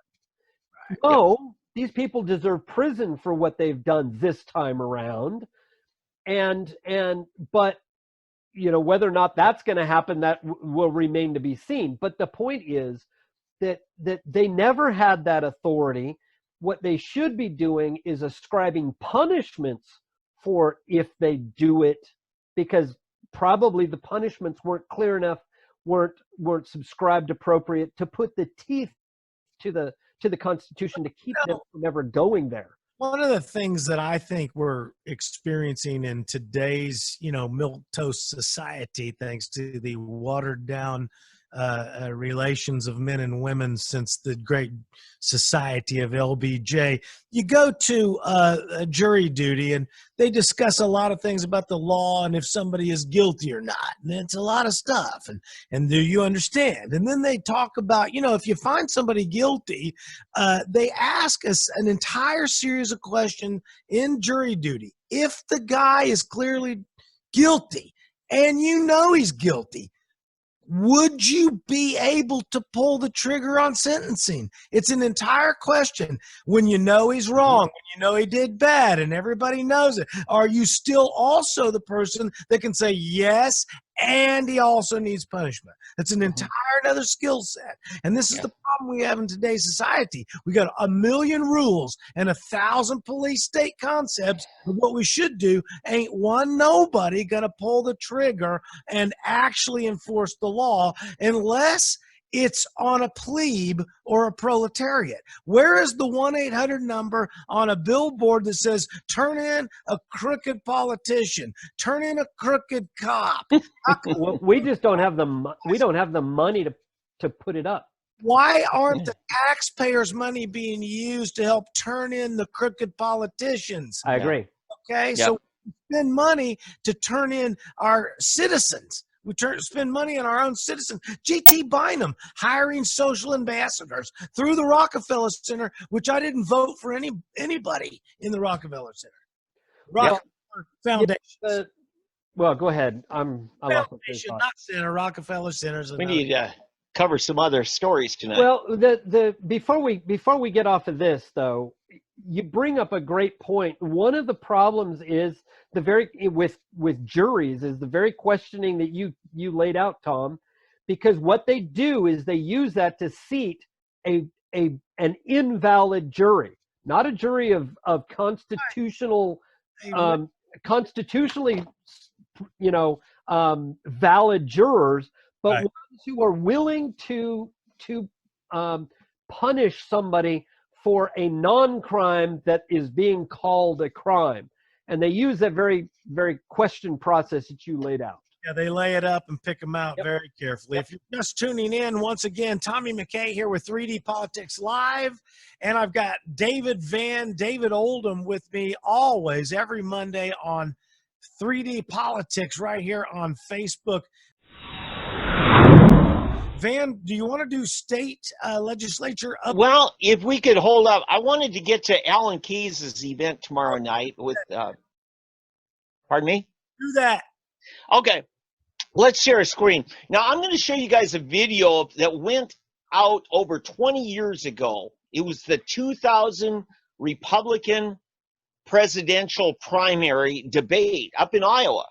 [SPEAKER 2] Right. No, these people deserve prison for what they've done this time around. But whether or not that's going to happen, that will remain to be seen. But the point is that they never had that authority. What they should be doing is ascribing punishments for if they do it, because probably the punishments weren't clear enough, weren't subscribed appropriate to put the teeth to the Constitution to keep them from ever going there.
[SPEAKER 1] One of the things that I think we're experiencing in today's, milquetoast society, thanks to the watered down relations of men and women since the great society of LBJ, you go to jury duty and they discuss a lot of things about the law and if somebody is guilty or not. And it's a lot of stuff. And do you understand? And then they talk about, if you find somebody guilty, they ask us an entire series of questions in jury duty. If the guy is clearly guilty and he's guilty, would you be able to pull the trigger on sentencing? It's an entire question. When you know he's wrong, when you know he did bad and everybody knows it, are you still also the person that can say yes, and he also needs punishment? That's an entire another skill set. And this is the problem we have in today's society. We got 1 million rules and 1,000 police state concepts. And what we should do, ain't nobody gonna pull the trigger and actually enforce the law unless it's on a plebe or a proletariat. Where is the 1-800 number on a billboard that says, turn in a crooked politician, turn in a crooked cop?
[SPEAKER 2] Well, we just don't have the money to put it up.
[SPEAKER 1] Why aren't the taxpayers' money being used to help turn in the crooked politicians?
[SPEAKER 2] I agree.
[SPEAKER 1] Okay, so we spend money to turn in our citizens. We spend money on our own citizens. G.T. Bynum hiring social ambassadors through the Rockefeller Center, which I didn't vote for anybody in the Rockefeller Center. Rockefeller Foundation.
[SPEAKER 2] Well, go ahead. I lost my
[SPEAKER 1] Foundation, not Center. Rockefeller Center's.
[SPEAKER 3] We need to cover some other stories tonight.
[SPEAKER 2] Well, before we get off of this, though, you bring up a great point. One of the problems is with juries is the very questioning that you laid out, Tom, because what they do is they use that to seat an invalid jury, not a jury of constitutionally valid jurors, but ones who are willing to punish somebody for a non-crime that is being called a crime. And they use that very, very question process that you laid out.
[SPEAKER 1] Yeah, they lay it up and pick them out very carefully. If you're just tuning in, once again, Tommy McKay here with 3D Politics Live. And I've got David Oldham with me always, every Monday on 3D Politics right here on Facebook. Van, do you want to do state legislature up?
[SPEAKER 3] Well, if we could hold up, I wanted to get to Alan Keyes' event tomorrow night with, pardon me?
[SPEAKER 1] Do that.
[SPEAKER 3] Okay, let's share a screen. Now, I'm going to show you guys a video that went out over 20 years ago. It was the 2000 Republican presidential primary debate up in Iowa.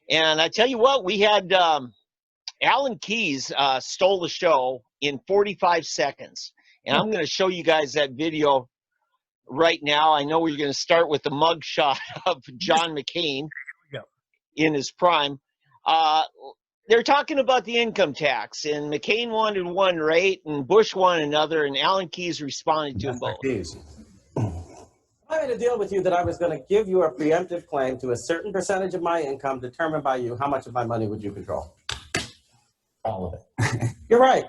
[SPEAKER 3] And I tell you what, we had Alan Keyes stole the show in 45 seconds. And I'm going to show you guys that video right now. I know we're going to start with the mugshot of John McCain in his prime. They're talking about the income tax, and McCain wanted one rate and Bush wanted another, and Alan Keyes responded to them both.
[SPEAKER 4] I made a deal with you that I was going to give you a preemptive claim to a certain percentage of my income determined by you. How much of my money would you control? All of it. You're right.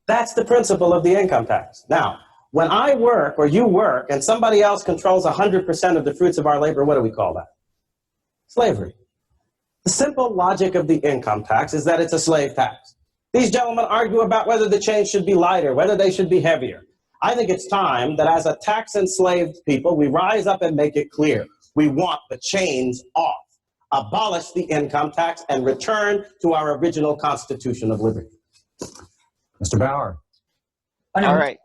[SPEAKER 4] That's the principle of the income tax. Now, when I work or you work and somebody else controls 100% of the fruits of our labor, what do we call that? Slavery. The simple logic of the income tax is that it's a slave tax. These gentlemen argue about whether the chains should be lighter, whether they should be heavier. I think it's time that as a tax-enslaved people, we rise up and make it clear. We want the chains off, abolish the income tax, and return to our original Constitution of liberty.
[SPEAKER 5] Mr. Bauer.
[SPEAKER 3] All right.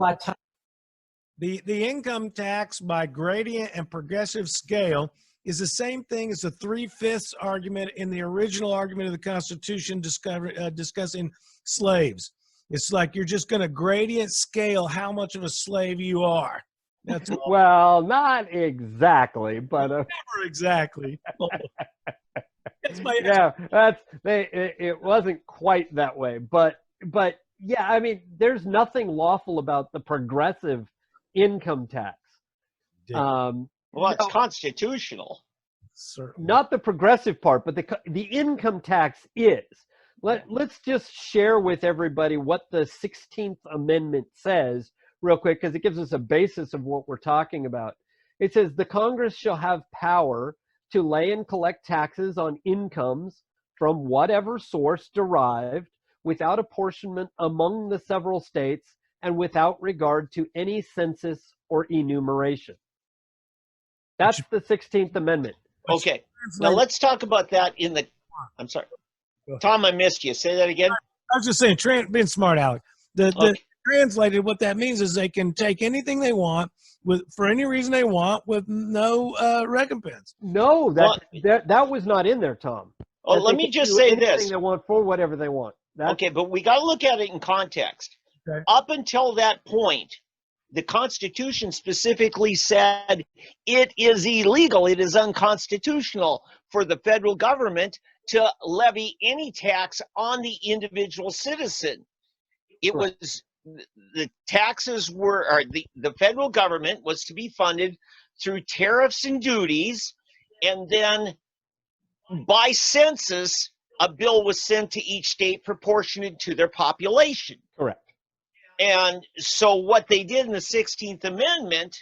[SPEAKER 1] The income tax by gradient and progressive scale is the same thing as the 3/5 argument in the original argument of the Constitution discussing slaves. It's like you're just going to gradient scale how much of a slave you are. That's all.
[SPEAKER 2] Well, not exactly, but
[SPEAKER 1] never exactly.
[SPEAKER 2] It wasn't quite that way, but yeah, I mean, there's nothing lawful about the progressive income tax.
[SPEAKER 3] Well, it's
[SPEAKER 2] no,
[SPEAKER 3] constitutional.
[SPEAKER 1] Certainly.
[SPEAKER 2] not the progressive part, but the income tax is. Let's just share with everybody what the 16th Amendment says real quick, because it gives us a basis of what we're talking about. It says the Congress shall have power to lay and collect taxes on incomes from whatever source derived, without apportionment among the several states, and without regard to any census or enumeration. That's the 16th Amendment.
[SPEAKER 3] Okay. Now let's talk about that in the. I'm sorry, Tom. I missed you. Say that again.
[SPEAKER 1] I was just saying, being smart, Alec. The translated, what that means is they can take anything they want for any reason they want with no recompense.
[SPEAKER 2] No, that was not in there, Tom.
[SPEAKER 3] Oh,
[SPEAKER 2] That
[SPEAKER 3] let
[SPEAKER 2] they
[SPEAKER 3] me
[SPEAKER 2] can
[SPEAKER 3] just
[SPEAKER 2] do
[SPEAKER 3] say
[SPEAKER 2] anything
[SPEAKER 3] this.
[SPEAKER 2] they want for whatever they want.
[SPEAKER 3] Okay, but we got to look at it in context.
[SPEAKER 1] Okay.
[SPEAKER 3] Up until that point, the Constitution specifically said it is illegal, it is unconstitutional for the federal government to levy any tax on the individual citizen. It
[SPEAKER 2] Right.
[SPEAKER 3] was the taxes were, or the federal government was to be funded through tariffs and duties, and then by census, a bill was sent to each state proportionate to their population.
[SPEAKER 2] Correct.
[SPEAKER 3] And so what they did in the 16th Amendment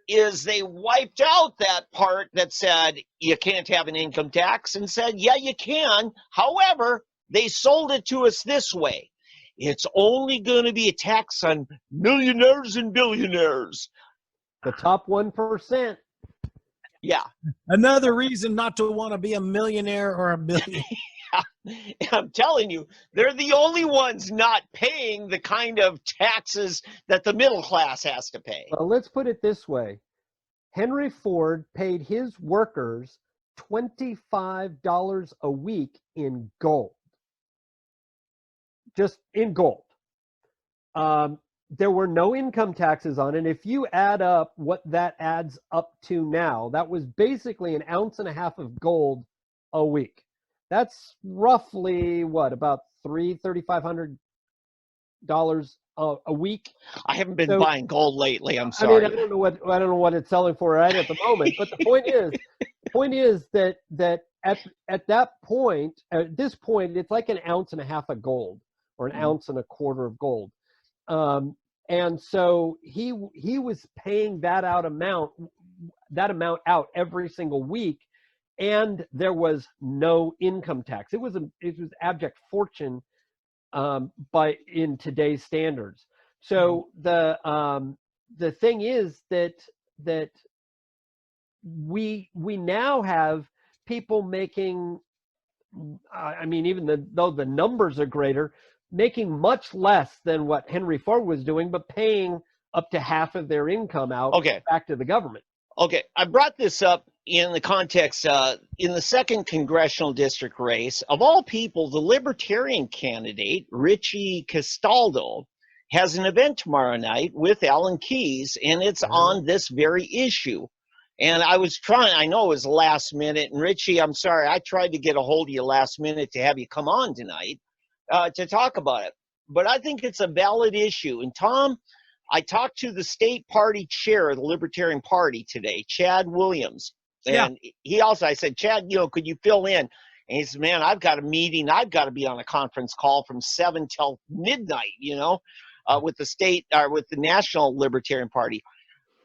[SPEAKER 3] is they wiped out that part that said you can't have an income tax and said, yeah, you can. However, they sold it to us this way. It's only going to be a tax on millionaires and billionaires.
[SPEAKER 2] The top 1%.
[SPEAKER 3] Yeah.
[SPEAKER 1] Another reason not to want to be a millionaire or a billionaire.
[SPEAKER 3] I'm telling you, they're the only ones not paying the kind of taxes that the middle class has to pay.
[SPEAKER 2] Well, let's put it this way. Henry Ford paid his workers $25 a week in gold. Just in gold. There were no income taxes on it. If you add up what that adds up to now, that was basically 1.5 ounces of gold a week. That's roughly what, about $3,500 a week.
[SPEAKER 3] I haven't been buying gold lately. I'm
[SPEAKER 2] I
[SPEAKER 3] sorry.
[SPEAKER 2] mean, I don't know what it's selling for right at the moment. But the point is that at this point, it's like 1.5 ounces of gold, or 1.25 ounces of gold. And so he was paying that amount out every single week, and there was no income tax. It was abject fortune in today's standards. So the thing is that we now have people making, I mean, even though the numbers are greater, making much less than what Henry Ford was doing, but paying up to half of their income out back to the government.
[SPEAKER 3] Okay, I brought this up in the context, in the 2nd congressional district race, of all people, the Libertarian candidate, Richie Castaldo, has an event tomorrow night with Alan Keyes, and it's on this very issue. And I know it was last minute, and Richie, I'm sorry, I tried to get a hold of you last minute to have you come on tonight to talk about it. But I think it's a valid issue. And Tom, I talked to the state party chair of the Libertarian Party today, Chad Williams. And I said, Chad, could you fill in? And he said, man, I've got a meeting. I've got to be on a conference call from 7 till midnight, with the state or with the National Libertarian Party.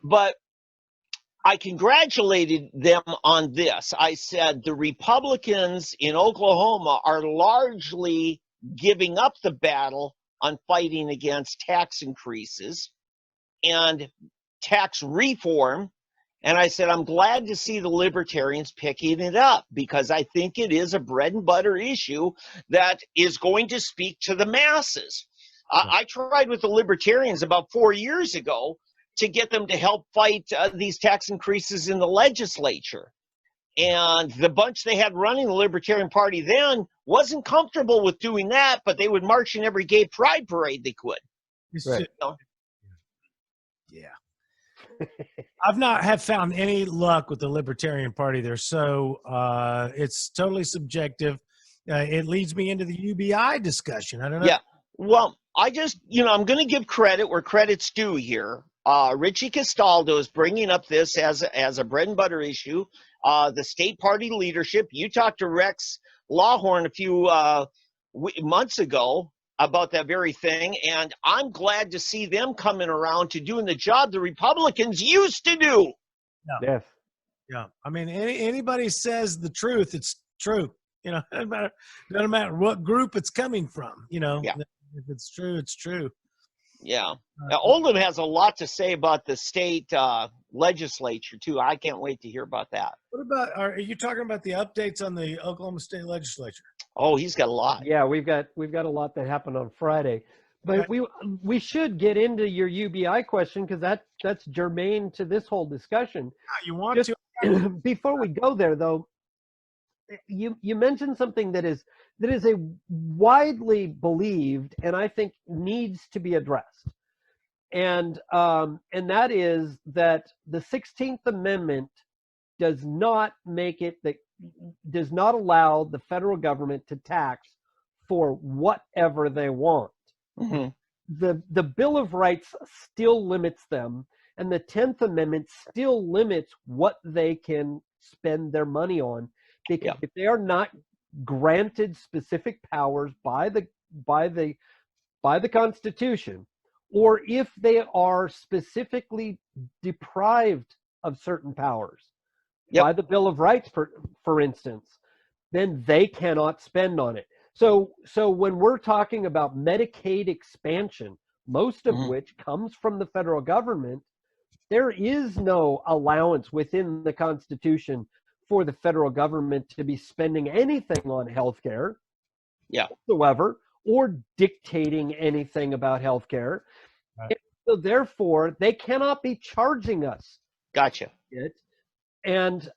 [SPEAKER 3] But I congratulated them on this. I said, the Republicans in Oklahoma are largely giving up the battle on fighting against tax increases and tax reform. And I said, I'm glad to see the Libertarians picking it up, because I think it is a bread and butter issue that is going to speak to the masses. I tried with the Libertarians about 4 years ago to get them to help fight these tax increases in the legislature. And the bunch they had running the Libertarian Party then wasn't comfortable with doing that, but they would march in every gay pride parade they could.
[SPEAKER 2] Right.
[SPEAKER 1] Yeah. I've not have found any luck with the Libertarian Party. They're so it's totally subjective. It leads me into the UBI discussion. I don't know.
[SPEAKER 3] Yeah. Well, I just, I'm going to give credit where credit's due here. Richie Castaldo is bringing up this as a bread and butter issue. The state party leadership, you talked to Rex Lawhorn a few months ago about that very thing, and I'm glad to see them coming around to doing the job the Republicans used to do.
[SPEAKER 2] Yes.
[SPEAKER 1] Yeah. I mean, anybody says the truth, it's true. You know, doesn't matter what group it's coming from. You know,
[SPEAKER 3] Yeah.
[SPEAKER 1] If it's true, it's true.
[SPEAKER 3] Yeah. Now, Oldham has a lot to say about the state legislature, too. I can't wait to hear about that.
[SPEAKER 1] What about, are you talking about the updates on the Oklahoma State Legislature?
[SPEAKER 3] Oh, he's got a lot.
[SPEAKER 2] Yeah, we've got a lot that happened on Friday, but we should get into your UBI question because that's germane to this whole discussion.
[SPEAKER 1] You want to?
[SPEAKER 2] Before we go there, though, you mentioned something that is a widely believed and I think needs to be addressed, and that is that the 16th Amendment does not allow the federal government to tax for whatever they want.
[SPEAKER 3] Mm-hmm.
[SPEAKER 2] The Bill of Rights still limits them, and the 10th Amendment still limits what they can spend their money on, because if they are not granted specific powers by the Constitution, or if they are specifically deprived of certain powers by the Bill of Rights, for instance, then they cannot spend on it. So when we're talking about Medicaid expansion, most of which comes from the federal government, there is no allowance within the Constitution for the federal government to be spending anything on healthcare whatsoever, or dictating anything about healthcare. Right. So therefore, they cannot be charging us.
[SPEAKER 3] Gotcha.
[SPEAKER 2] It. And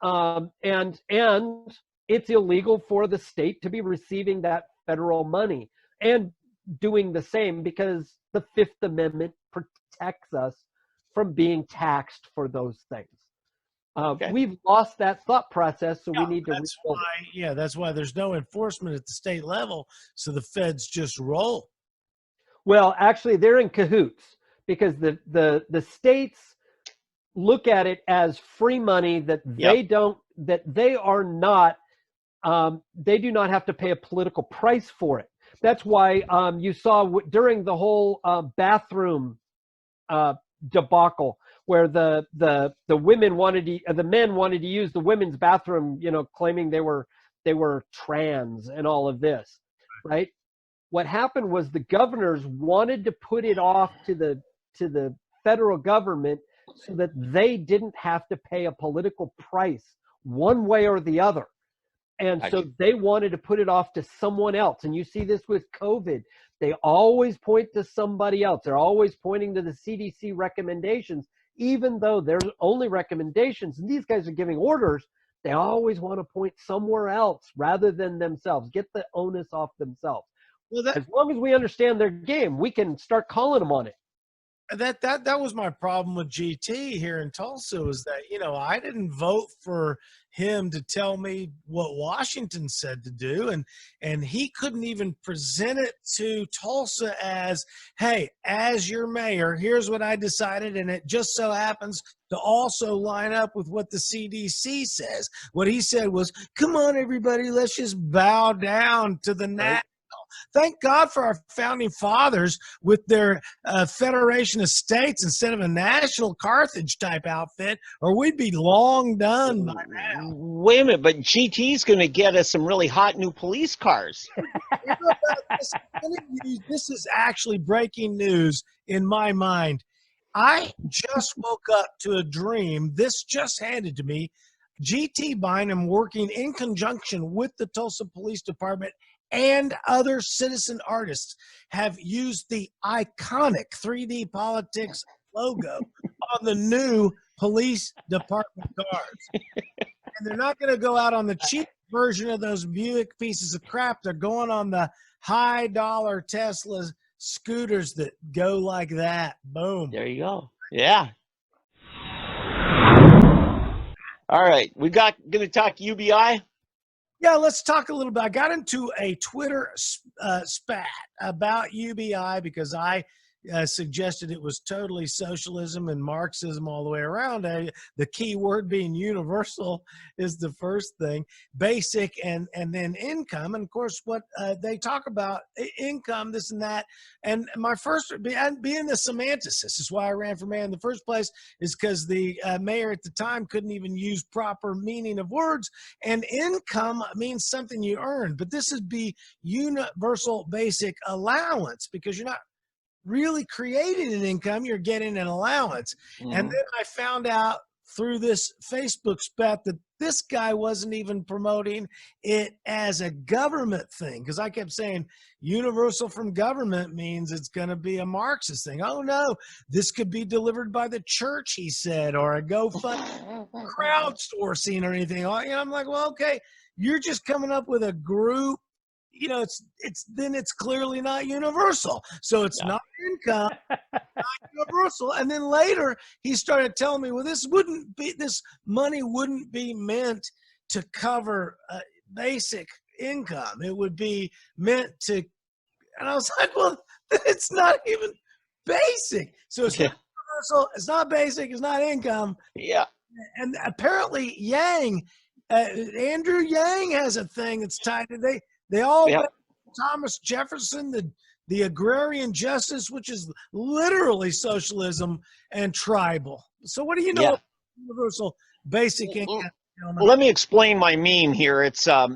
[SPEAKER 2] it's illegal for the state to be receiving that federal money and doing the same, because the Fifth Amendment protects us from being taxed for those things. We've lost that thought process, so we need to rebuild it.
[SPEAKER 1] That's why there's no enforcement at the state level, so the feds just roll.
[SPEAKER 2] Well, actually, they're in cahoots, because the states look at it as free money that they do not have to pay a political price for it. That's why you saw during the whole bathroom debacle, where the men wanted to use the women's bathroom, claiming they were trans and all of this, right? What happened was the governors wanted to put it off to the federal government so that they didn't have to pay a political price one way or the other. And so they wanted to put it off to someone else. And you see this with COVID. They always point to somebody else. They're always pointing to the CDC recommendations, even though there's only recommendations. And these guys are giving orders. They always want to point somewhere else rather than themselves. Get the onus off themselves. Well, as long as we understand their game, we can start calling them on it.
[SPEAKER 1] That was my problem with GT here in Tulsa, was that, I didn't vote for him to tell me what Washington said to do. And he couldn't even present it to Tulsa as, hey, as your mayor, here's what I decided. And it just so happens to also line up with what the CDC says. What he said was, come on, everybody, let's just bow down to the national. Thank God for our founding fathers with their Federation of States instead of a national Carthage type outfit, or we'd be long done by now.
[SPEAKER 3] Wait a minute, but GT's going to get us some really hot new police cars.
[SPEAKER 1] This is actually breaking news in my mind. I just woke up to a dream. This just handed to me. GT Bynum working in conjunction with the Tulsa Police Department and other citizen artists have used the iconic 3D Politics logo on the new police department cars. And they're not going to go out on the cheap version of those Buick pieces of crap. They're going on the high dollar Tesla scooters that go like that. Boom.
[SPEAKER 3] There you go. Yeah. All right. Going to talk UBI.
[SPEAKER 1] Yeah, let's talk a little bit. I got into a Twitter spat about UBI because I suggested it was totally socialism and Marxism all the way around. The key word being universal is the first thing, basic, and then income. And of course, what they talk about, income, this and that. And my first, being the semanticist, is why I ran for mayor in the first place, is because the mayor at the time couldn't even use proper meaning of words. And income means something you earn, but this would be universal basic allowance, because you're not really creating an income, you're getting an allowance.
[SPEAKER 3] Mhm.
[SPEAKER 1] And then I found out through this Facebook spat that this guy wasn't even promoting it as a government thing, because I kept saying universal from government means it's going to be a Marxist thing. Oh no, this could be delivered by the church, he said, or a GoFundMe, crowdsourcing or anything. And I'm like, well, okay, you're just coming up with a group. Then it's clearly not universal. So it's not income, not universal. And then later he started telling me, well, this money wouldn't be meant to cover basic income. It would be meant to, and I was like, well, it's not even basic. So it's not universal, it's not basic, it's not income.
[SPEAKER 3] Yeah.
[SPEAKER 1] And apparently Andrew Yang has a thing that's tied to they all went Thomas Jefferson, the agrarian justice, which is literally socialism and tribal. So what do you know about universal basic income?
[SPEAKER 3] Well, let me explain my meme here. It's I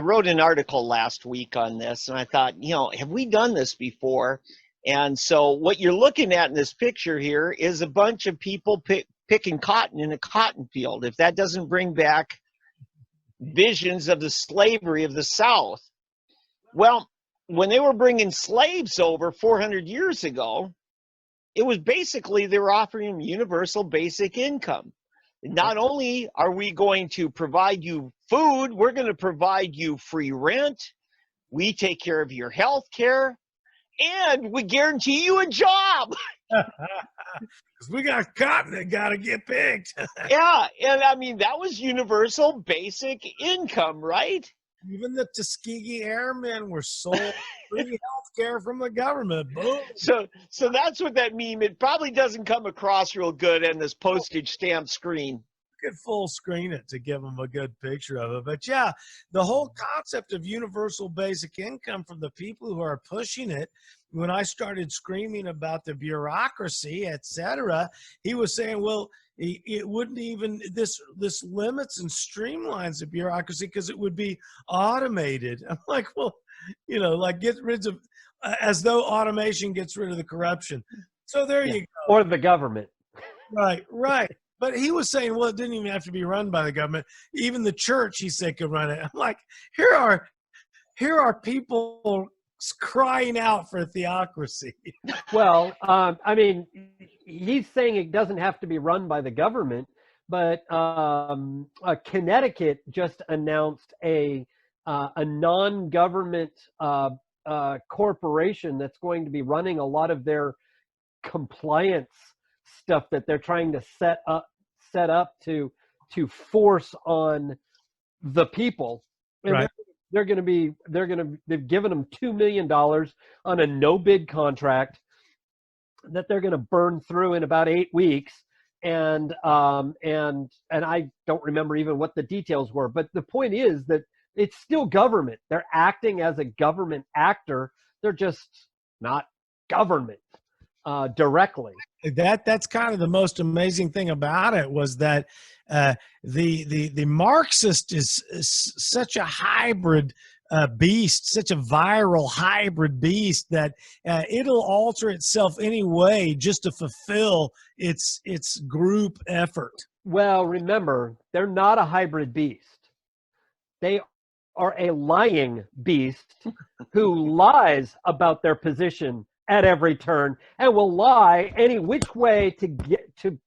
[SPEAKER 3] wrote an article last week on this, and I thought, have we done this before? And so what you're looking at in this picture here is a bunch of people picking cotton in a cotton field. If that doesn't bring back visions of the slavery of the South. Well, when they were bringing slaves over 400 years ago, it was basically they were offering universal basic income. Not only are we going to provide you food, we're going to provide you free rent. We take care of your health care, and we guarantee you a job.
[SPEAKER 1] Because we got cotton that got to get picked.
[SPEAKER 3] Yeah, and I mean, that was universal basic income, right?
[SPEAKER 1] Even the Tuskegee Airmen were sold free health care from the government. Boom.
[SPEAKER 3] So that's what that meme, it probably doesn't come across real good on this postage stamp screen.
[SPEAKER 1] Could full screen it to give them a good picture of it. But yeah, the whole concept of universal basic income from the people who are pushing it, when I started screaming about the bureaucracy, etc., he was saying, well, it wouldn't even, this limits and streamlines the bureaucracy because it would be automated. I'm like, well, like get rid of, as though automation gets rid of the corruption. So there you go.
[SPEAKER 2] Or the government.
[SPEAKER 1] Right. But he was saying, well, it didn't even have to be run by the government. Even the church, he said, could run it. I'm like, here are people crying out for theocracy.
[SPEAKER 2] Well, I mean, he's saying it doesn't have to be run by the government, but Connecticut just announced a non-government corporation that's going to be running a lot of their compliance stuff that they're trying to set up to force on the people. And
[SPEAKER 1] right.
[SPEAKER 2] They've given them $2 million on a no bid contract that they're going to burn through in about 8 weeks. And I don't remember even what the details were, but the point is that it's still government. They're acting as a government actor. They're just not government directly.
[SPEAKER 1] That's kind of the most amazing thing about it, was that the Marxist is such a hybrid beast, such a viral hybrid beast, that it'll alter itself anyway just to fulfill its group effort.
[SPEAKER 2] Well, remember, they're not a hybrid beast. They are a lying beast who lies about their position at every turn and will lie any which way to get to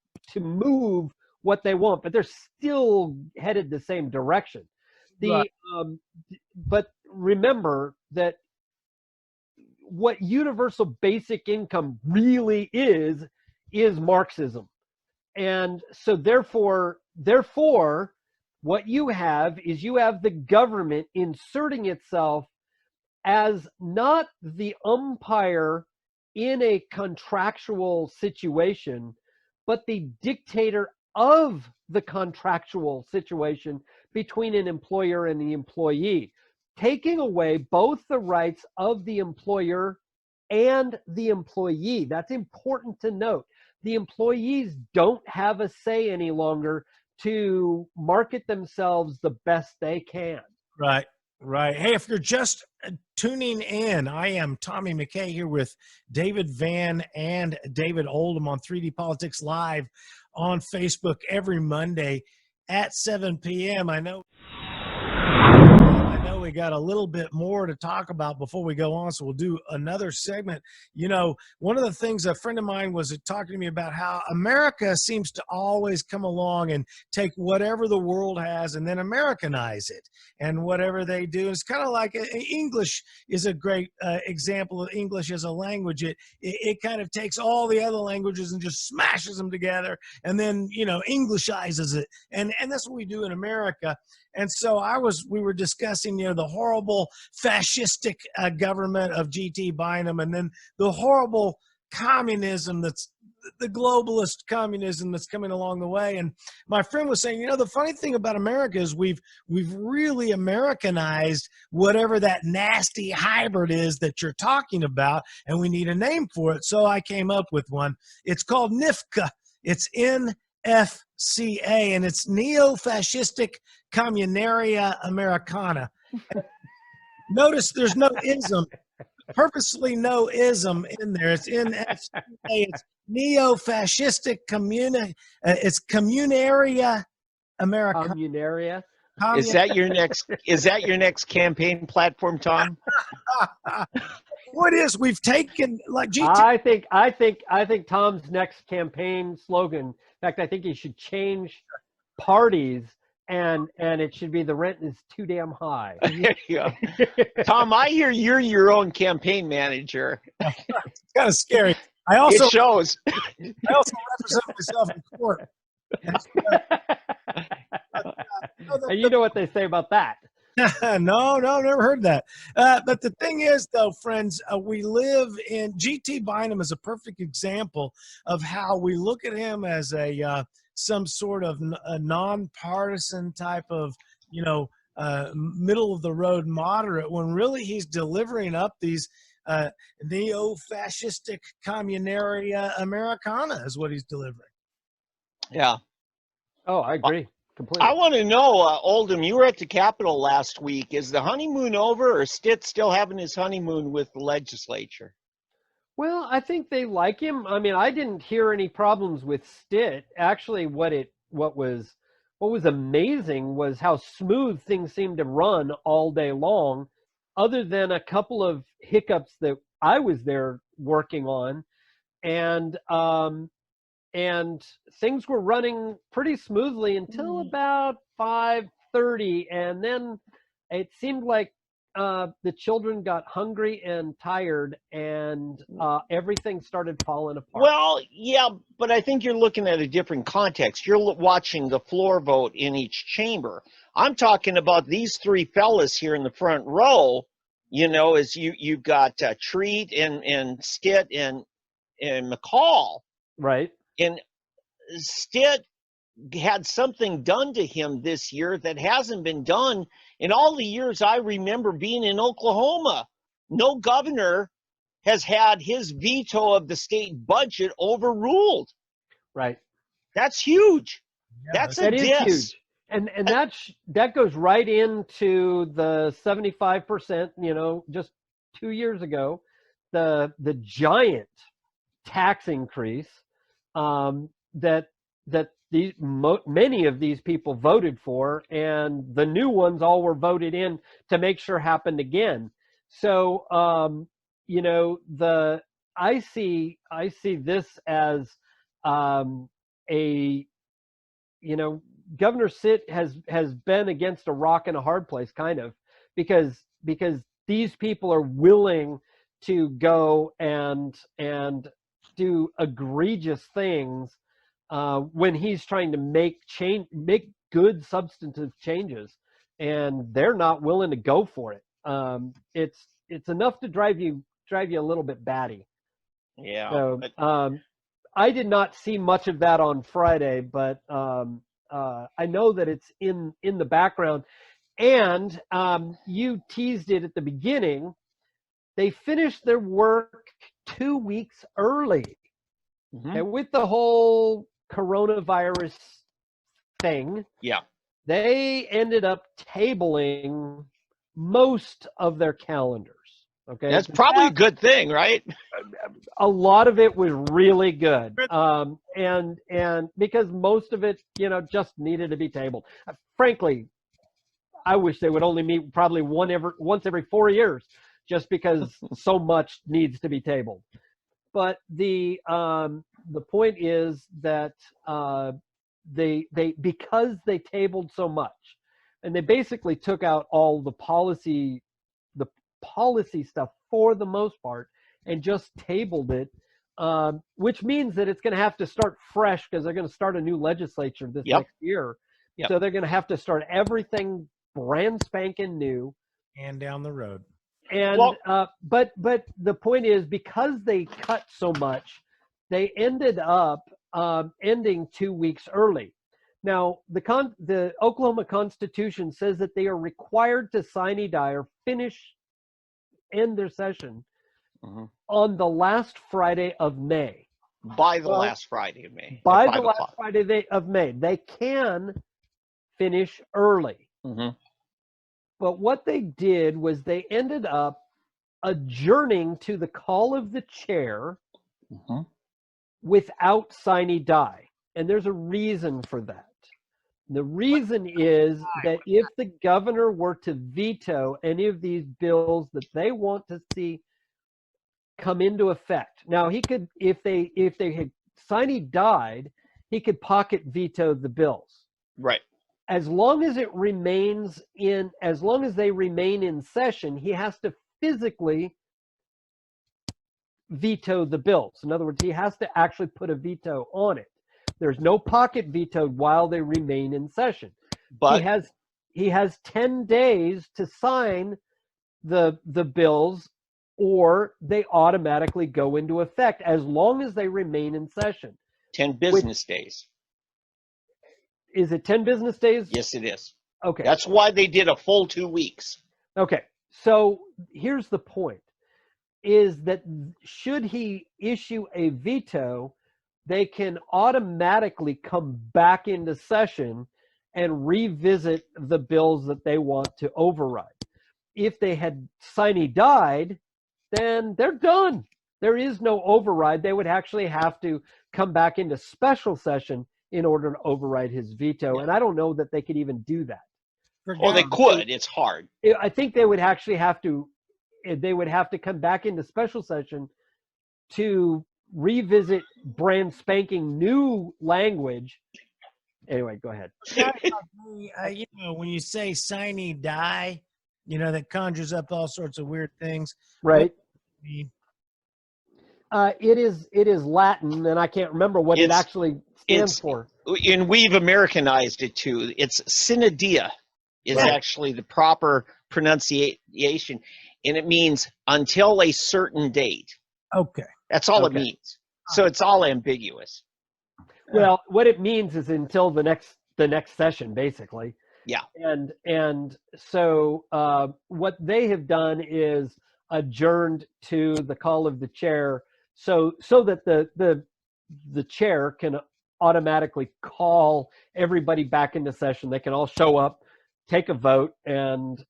[SPEAKER 2] move what they want, but they're still headed the same direction.
[SPEAKER 1] Right.
[SPEAKER 2] But remember that what universal basic income really is Marxism. And so therefore what you have is the government inserting itself as not the umpire in a contractual situation, but the dictator of the contractual situation between an employer and the employee, taking away both the rights of the employer and the employee. That's important to note. The employees don't have a say any longer to market themselves the best they can.
[SPEAKER 1] Right, right. Hey, if you're just tuning in, I am Tommy McKay here with David Van and David Oldham on 3D Politics Live on Facebook every Monday at 7 p.m. I know we got a little bit more to talk about before we go on, so we'll do another segment. You know, one of the things a friend of mine was talking to me about, how America seems to always come along and take whatever the world has and then Americanize it, and whatever they do. It's kind of like English is a great example of English as a language. It kind of takes all the other languages and just smashes them together, and then, you know, Englishizes it. And that's what we do in America. And so we were discussing, you know, the horrible fascistic government of G.T. Bynum, and then the horrible communism that's the globalist communism that's coming along the way. And my friend was saying, you know, the funny thing about America is we've really Americanized whatever that nasty hybrid is that you're talking about, and we need a name for it. So I came up with one. It's called NIFCA. It's NFCA, and it's Neo-Fascistic Communaria Americana. Notice there's no ism, purposely no ism in there. It's NFCA. It's Neo-Fascistic it's Communaria Americana.
[SPEAKER 2] Communaria.
[SPEAKER 3] Is that your next campaign platform, Tom?
[SPEAKER 1] What is, we've taken like
[SPEAKER 2] GT. I think Tom's next campaign slogan, in fact, I think he should change parties, and it should be the rent is too damn high.
[SPEAKER 3] There you go. Tom, I hear you're your own campaign manager.
[SPEAKER 1] It's kind of scary. It
[SPEAKER 3] shows.
[SPEAKER 1] I also represent myself in court.
[SPEAKER 2] And you know what they say about that.
[SPEAKER 1] No, never heard that. But the thing is, though, friends, we live in G.T. Bynum is a perfect example of how we look at him as some sort of a nonpartisan type of, you know, middle of the road moderate, when really he's delivering up these neo-fascistic communaria Americana is what he's delivering.
[SPEAKER 3] Yeah.
[SPEAKER 2] Oh, I agree completely.
[SPEAKER 3] I want to know, Oldham, you were at the Capitol last week. Is the honeymoon over, or Stitt still having his honeymoon with the legislature?
[SPEAKER 2] Well, I think they like him. I mean, I didn't hear any problems with Stitt. Actually, what was amazing was how smooth things seemed to run all day long, other than a couple of hiccups that I was there working on, and things were running pretty smoothly until about 5:30, and then it seemed like the children got hungry and tired, and everything started falling apart.
[SPEAKER 3] Well, yeah, but I think you're looking at a different context. You're watching the floor vote in each chamber. I'm talking about these three fellas here in the front row. You know, as you've got Treat and Stitt and McCall.
[SPEAKER 2] Right.
[SPEAKER 3] And Stitt had something done to him this year that hasn't been done in all the years I remember being in Oklahoma. No governor has had his veto of the state budget overruled.
[SPEAKER 2] Right.
[SPEAKER 3] That's huge.
[SPEAKER 1] Yeah,
[SPEAKER 3] That is
[SPEAKER 2] huge. And that goes right into the 75%, you know, just 2 years ago, the giant tax increase that many of these people voted for, and the new ones all were voted in to make sure happened again. So you know, I see this as you know, Governor Stitt has been against a rock and a hard place, kind of, because these people are willing to go and do egregious things when he's trying to make good substantive changes, and they're not willing to go for it. It's enough to drive you a little bit batty.
[SPEAKER 3] Yeah.
[SPEAKER 2] So
[SPEAKER 3] but-
[SPEAKER 2] I did not see much of that on Friday, but I know that it's in the background. And you teased it at the beginning. They finished their work 2 weeks early.
[SPEAKER 3] Mhm.
[SPEAKER 2] Okay, with the whole coronavirus thing,
[SPEAKER 3] Yeah.
[SPEAKER 2] they ended up tabling most of their calendars. Okay,
[SPEAKER 3] That's probably a good thing, right?
[SPEAKER 2] a lot of it was really good, and because most of it, just needed to be tabled. Frankly, I wish they would only meet probably once every 4 years, just because so much needs to be tabled. But the point is that they because they tabled so much, and they basically took out all the policy stuff for the most part, and just tabled it, which means that it's going to have to start fresh because they're going to start a new legislature this
[SPEAKER 3] Yep.
[SPEAKER 2] next year.
[SPEAKER 3] Yep.
[SPEAKER 2] So they're going to have to start everything brand spanking new.
[SPEAKER 1] And down the road.
[SPEAKER 2] And
[SPEAKER 3] Well-
[SPEAKER 2] but the point is, because they cut so much, they ended up ending 2 weeks early. Now, the Oklahoma Constitution says that they are required to sine die or end their session
[SPEAKER 3] Mhm.
[SPEAKER 2] on the last Friday of May.
[SPEAKER 3] By the
[SPEAKER 2] Well,
[SPEAKER 3] last Friday of May. at
[SPEAKER 2] By the
[SPEAKER 3] 5
[SPEAKER 2] last
[SPEAKER 3] o'clock.
[SPEAKER 2] Friday of May, they can finish early.
[SPEAKER 3] Mhm.
[SPEAKER 2] But what they did was they ended up adjourning to the call of the chair
[SPEAKER 3] Mhm.
[SPEAKER 2] without sine die. And there's a reason for that. The reason is that if the governor were to veto any of these bills that they want to see come into effect. Now, he could, if they had sine died, he could pocket veto the bills.
[SPEAKER 3] Right.
[SPEAKER 2] As long as they remain in session, he has to physically veto the bills. In other words, he has to actually put a veto on it. There's no pocket veto while they remain in session.
[SPEAKER 3] But
[SPEAKER 2] he has 10 days to sign the bills, or they automatically go into effect as long as they remain in session.
[SPEAKER 3] 10 business days.
[SPEAKER 2] Is it 10 business days?
[SPEAKER 3] Yes, it is.
[SPEAKER 2] Okay.
[SPEAKER 3] That's why they did a full 2 weeks.
[SPEAKER 2] Okay. So here's the point, is that should he issue a veto, they can automatically come back into session and revisit the bills that they want to override. If they had sine died, then they're done. There is no override. They would actually have to come back into special session in order to override his veto. And I don't know that they could even do that.
[SPEAKER 3] Well, they could. It's hard.
[SPEAKER 2] I think they would actually have to come back into special session to revisit brand spanking new language. Anyway, go ahead.
[SPEAKER 1] When you say sine die, that conjures up all sorts of weird things.
[SPEAKER 2] Right.
[SPEAKER 1] I mean,
[SPEAKER 2] It is Latin, and I can't remember what it actually stands for.
[SPEAKER 3] And we've Americanized it too. It's sine die is actually the proper pronunciation, and it means until a certain date.
[SPEAKER 1] okay.
[SPEAKER 3] That's all it
[SPEAKER 2] Okay.
[SPEAKER 3] means. So it's all ambiguous.
[SPEAKER 2] Well, what it means is until the next session, basically.
[SPEAKER 3] Yeah.
[SPEAKER 2] And so what they have done is adjourned to the call of the chair, so that the chair can automatically call everybody back into session. They can all show up, take a vote, and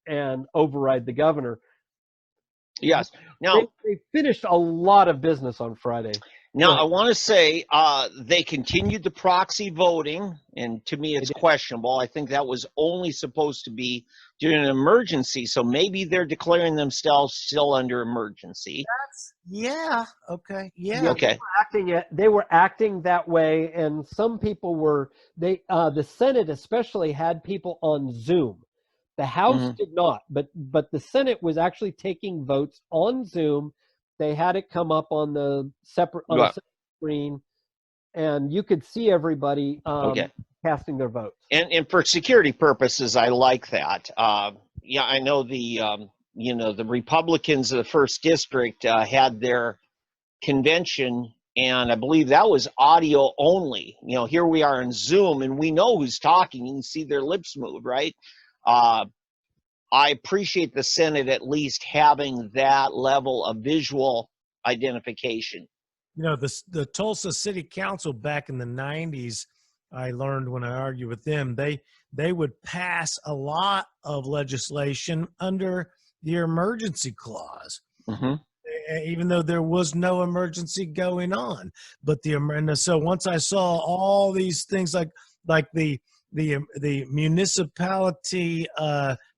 [SPEAKER 2] override the governor.
[SPEAKER 3] Yes. Now,
[SPEAKER 2] They finished a lot of business on Friday.
[SPEAKER 3] Now, I want to say they continued the proxy voting, and to me it's questionable. I think that was only supposed to be during an emergency, so maybe they're declaring themselves still under emergency.
[SPEAKER 1] Yeah. Okay. Yeah.
[SPEAKER 3] Okay.
[SPEAKER 2] They were acting that way, and some people were. The Senate especially had people on Zoom. The House did not, but the Senate was actually taking votes on Zoom. They had it come up on the separate screen, and you could see everybody casting their votes.
[SPEAKER 3] And for security purposes, I like that. Yeah, I know the Republicans of the first district had their convention, and I believe that was audio only. You know, here we are on Zoom, and we know who's talking. You can see their lips move, right? I appreciate the Senate at least having that level of visual identification.
[SPEAKER 1] You know, the Tulsa City Council back in the 90s, I learned when I argued with them, they would pass a lot of legislation under the emergency clause, even though there was no emergency going on. But so once I saw all these things like the municipality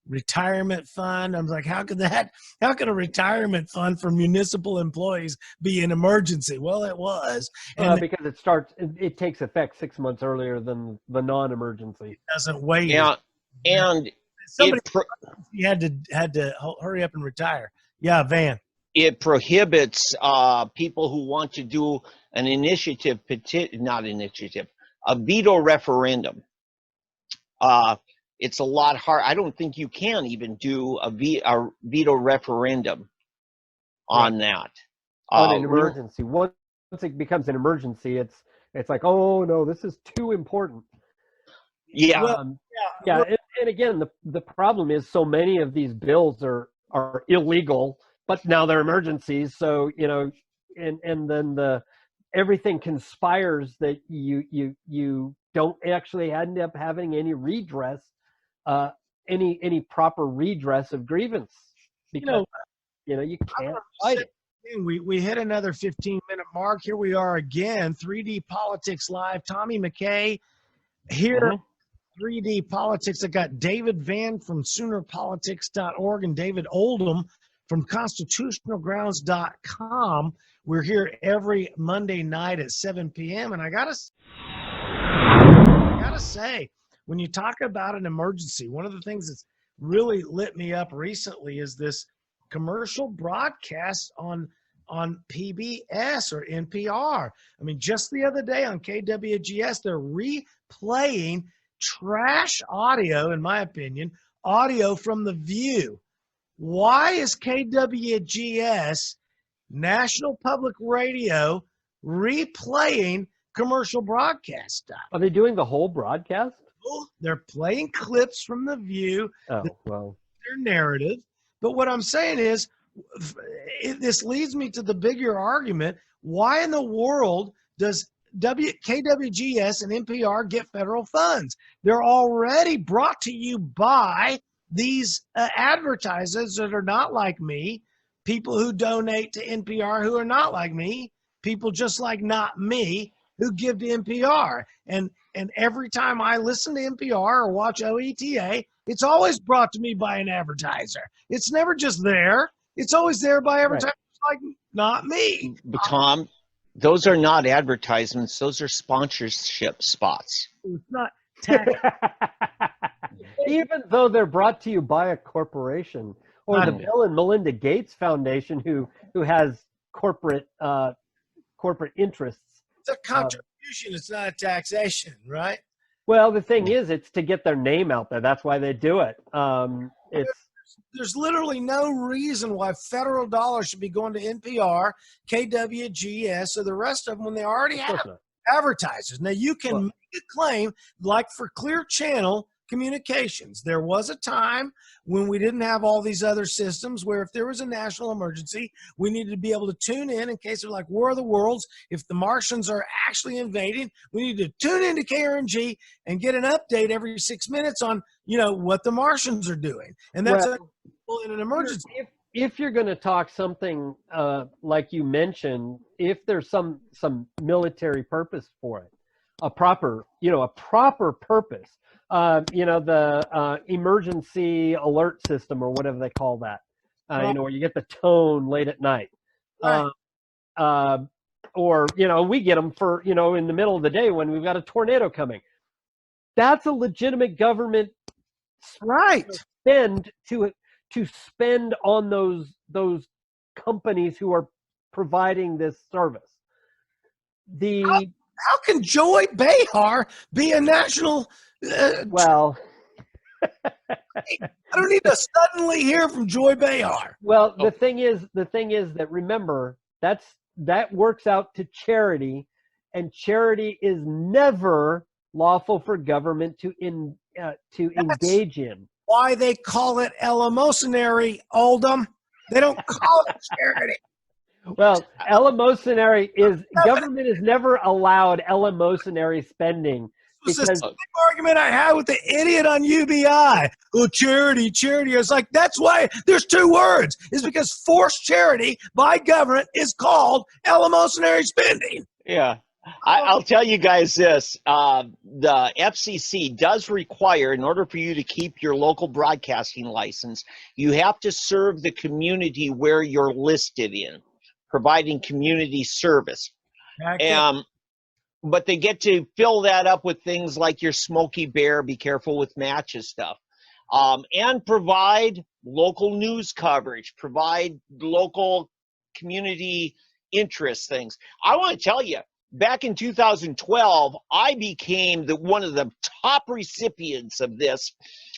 [SPEAKER 1] retirement fund, I was like, how could a retirement fund for municipal employees be an emergency? Well, it was. And
[SPEAKER 2] Because it takes effect 6 months earlier than the non-emergency.
[SPEAKER 1] it doesn't wait.
[SPEAKER 3] Yeah, and
[SPEAKER 1] somebody had to hurry up and retire. Yeah, Van.
[SPEAKER 3] it prohibits people who want to do an a veto referendum. It's a lot hard. I don't think you can even do a veto referendum on that.
[SPEAKER 2] On an emergency. Once it becomes an emergency, it's like, oh no, this is too important.
[SPEAKER 3] Yeah.
[SPEAKER 2] And again, the problem is so many of these bills are illegal, but now they're emergencies. So, you know, and then everything conspires that you don't actually end up having any redress, any proper redress of grievance, because you can't fight it.
[SPEAKER 1] We hit another 15-minute mark. Here we are again, 3D Politics Live. Tommy McKay here. 3D Politics. I got David Van from Soonerpolitics.org and David Oldham from constitutionalgrounds.com. We're here every Monday night at 7 p.m. And I gotta say, when you talk about an emergency, one of the things that's really lit me up recently is this commercial broadcast on PBS or NPR. I mean, just the other day on KWGS, they're replaying trash audio, in my opinion, audio from The View. Why is KWGS, National Public Radio, replaying commercial broadcast stuff?
[SPEAKER 2] Are they doing the whole broadcast?
[SPEAKER 1] They're playing clips from The View.
[SPEAKER 2] Oh, well.
[SPEAKER 1] Their narrative. But what I'm saying is, this leads me to the bigger argument. Why in the world does KWGS and NPR get federal funds? They're already brought to you by these advertisers that are not like me, people who donate to NPR who are not like me, people just like not me who give to NPR. And every time I listen to NPR or watch OETA, it's always brought to me by an advertiser. It's never just there. It's always there by advertisers like not me.
[SPEAKER 3] But Tom, those are not advertisements. Those are sponsorship spots.
[SPEAKER 1] It's not tax.
[SPEAKER 2] Even though they're brought to you by a corporation or the Bill and Melinda Gates Foundation, who has corporate interests.
[SPEAKER 1] It's a contribution. It's not a taxation, right?
[SPEAKER 2] Well, the thing is, it's to get their name out there. That's why they do it.
[SPEAKER 1] There's literally no reason why federal dollars should be going to NPR, KWGS, or the rest of them when they already have advertisers. Now, you can make a claim, like for Clear Channel Communications. There was a time when we didn't have all these other systems where if there was a national emergency, we needed to be able to tune in case of like War of the Worlds. If the Martians are actually invading, we need to tune into KRMG and get an update every 6 minutes on, what the Martians are doing. And that's in an emergency.
[SPEAKER 2] If you're going to talk something like you mentioned, if there's some military purpose for it, a proper purpose, the emergency alert system or whatever they call that, where you get the tone late at night,
[SPEAKER 1] Right.
[SPEAKER 2] or we get them for in the middle of the day when we've got a tornado coming. That's a legitimate government spend to spend on those companies who are providing this service.
[SPEAKER 1] How can Joy Behar be a national?
[SPEAKER 2] Well,
[SPEAKER 1] I don't need to suddenly hear from Joy Behar.
[SPEAKER 2] Well, the thing is that remember, that's that works out to charity, and charity is never lawful for government to engage in.
[SPEAKER 1] Why they call it eleemosynary, Oldham. They don't call it charity.
[SPEAKER 2] Well, eleemosynary is, government is never allowed eleemosynary spending.
[SPEAKER 1] It's the
[SPEAKER 2] Because
[SPEAKER 1] same argument I had with the idiot on UBI. Oh, charity, charity. I was like, that's why there's two words. It's because forced charity by government is called eleemosynary spending.
[SPEAKER 3] Yeah. I'll tell you guys this. The FCC does require, in order for you to keep your local broadcasting license, you have to serve the community where you're listed in, providing community service. But they get to fill that up with things like your Smokey Bear, be careful with matches stuff, and provide local news coverage, provide local community interest things. I want to tell you, back in 2012, I became one of the top recipients of this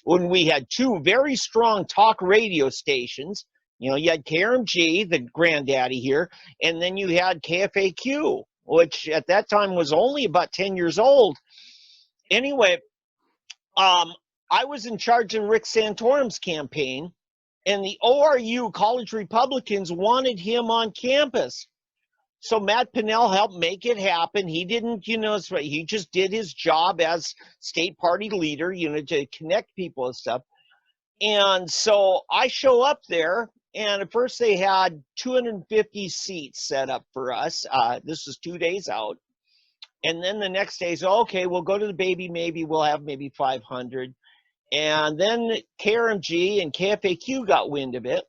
[SPEAKER 3] when we had two very strong talk radio stations. You know, you had KRMG, the granddaddy here, and then you had KFAQ, which at that time was only about 10 years old. Anyway, I was in charge of Rick Santorum's campaign, and the ORU college Republicans wanted him on campus. So Matt Pinnell helped make it happen. He didn't, he just did his job as state party leader, to connect people and stuff. And so I show up there, and at first they had 250 seats set up for us. This was 2 days out. And then the next day, so, okay, we'll go to the baby, maybe we'll have maybe 500. And then KRMG and KFAQ got wind of it,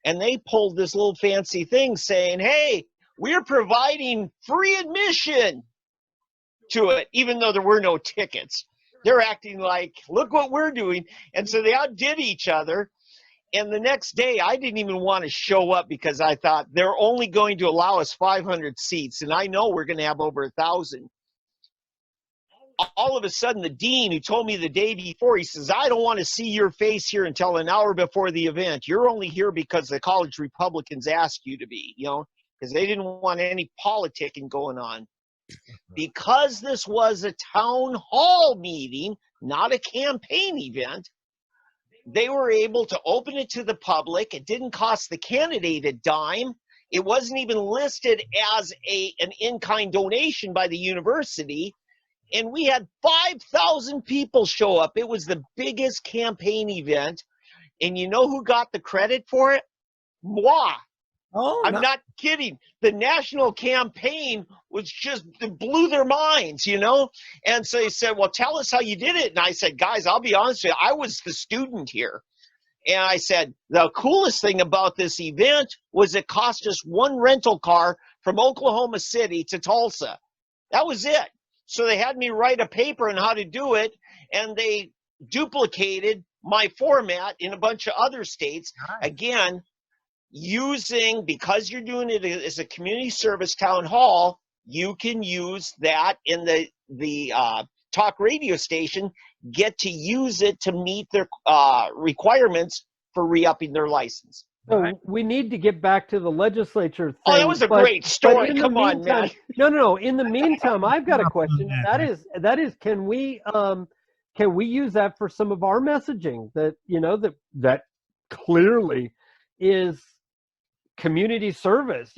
[SPEAKER 3] and they pulled this little fancy thing saying, hey, we're providing free admission to it, even though there were no tickets. They're acting like, look what we're doing. And so they outdid each other. And the next day, I didn't even want to show up because I thought they're only going to allow us 500 seats. And I know we're going to have over 1,000. All of a sudden, the dean, who told me the day before, he says, I don't want to see your face here until an hour before the event. You're only here because the college Republicans asked you to be, because they didn't want any politicking going on. Because this was a town hall meeting, not a campaign event, they were able to open it to the public. It didn't cost the candidate a dime. It wasn't even listed as an in-kind donation by the university. And we had 5,000 people show up. It was the biggest campaign event. And you know who got the credit for it? Moi.
[SPEAKER 1] Oh,
[SPEAKER 3] I'm not kidding. The national campaign it blew their minds, And so they said, well, tell us how you did it. And I said, guys, I'll be honest with you. I was the student here. And I said, the coolest thing about this event was it cost us one rental car from Oklahoma City to Tulsa. That was it. So they had me write a paper on how to do it, and they duplicated my format in a bunch of other states. Again, because you're doing it as a community service town hall, you can use that in the talk radio station, get to use it to meet their requirements for re-upping their license.
[SPEAKER 2] So we need to get back to the legislature thing.
[SPEAKER 3] Oh, that was a great story. Come on, man.
[SPEAKER 2] No. In the meantime, I've got a question. That is, can we use that for some of our messaging that, that clearly is community service,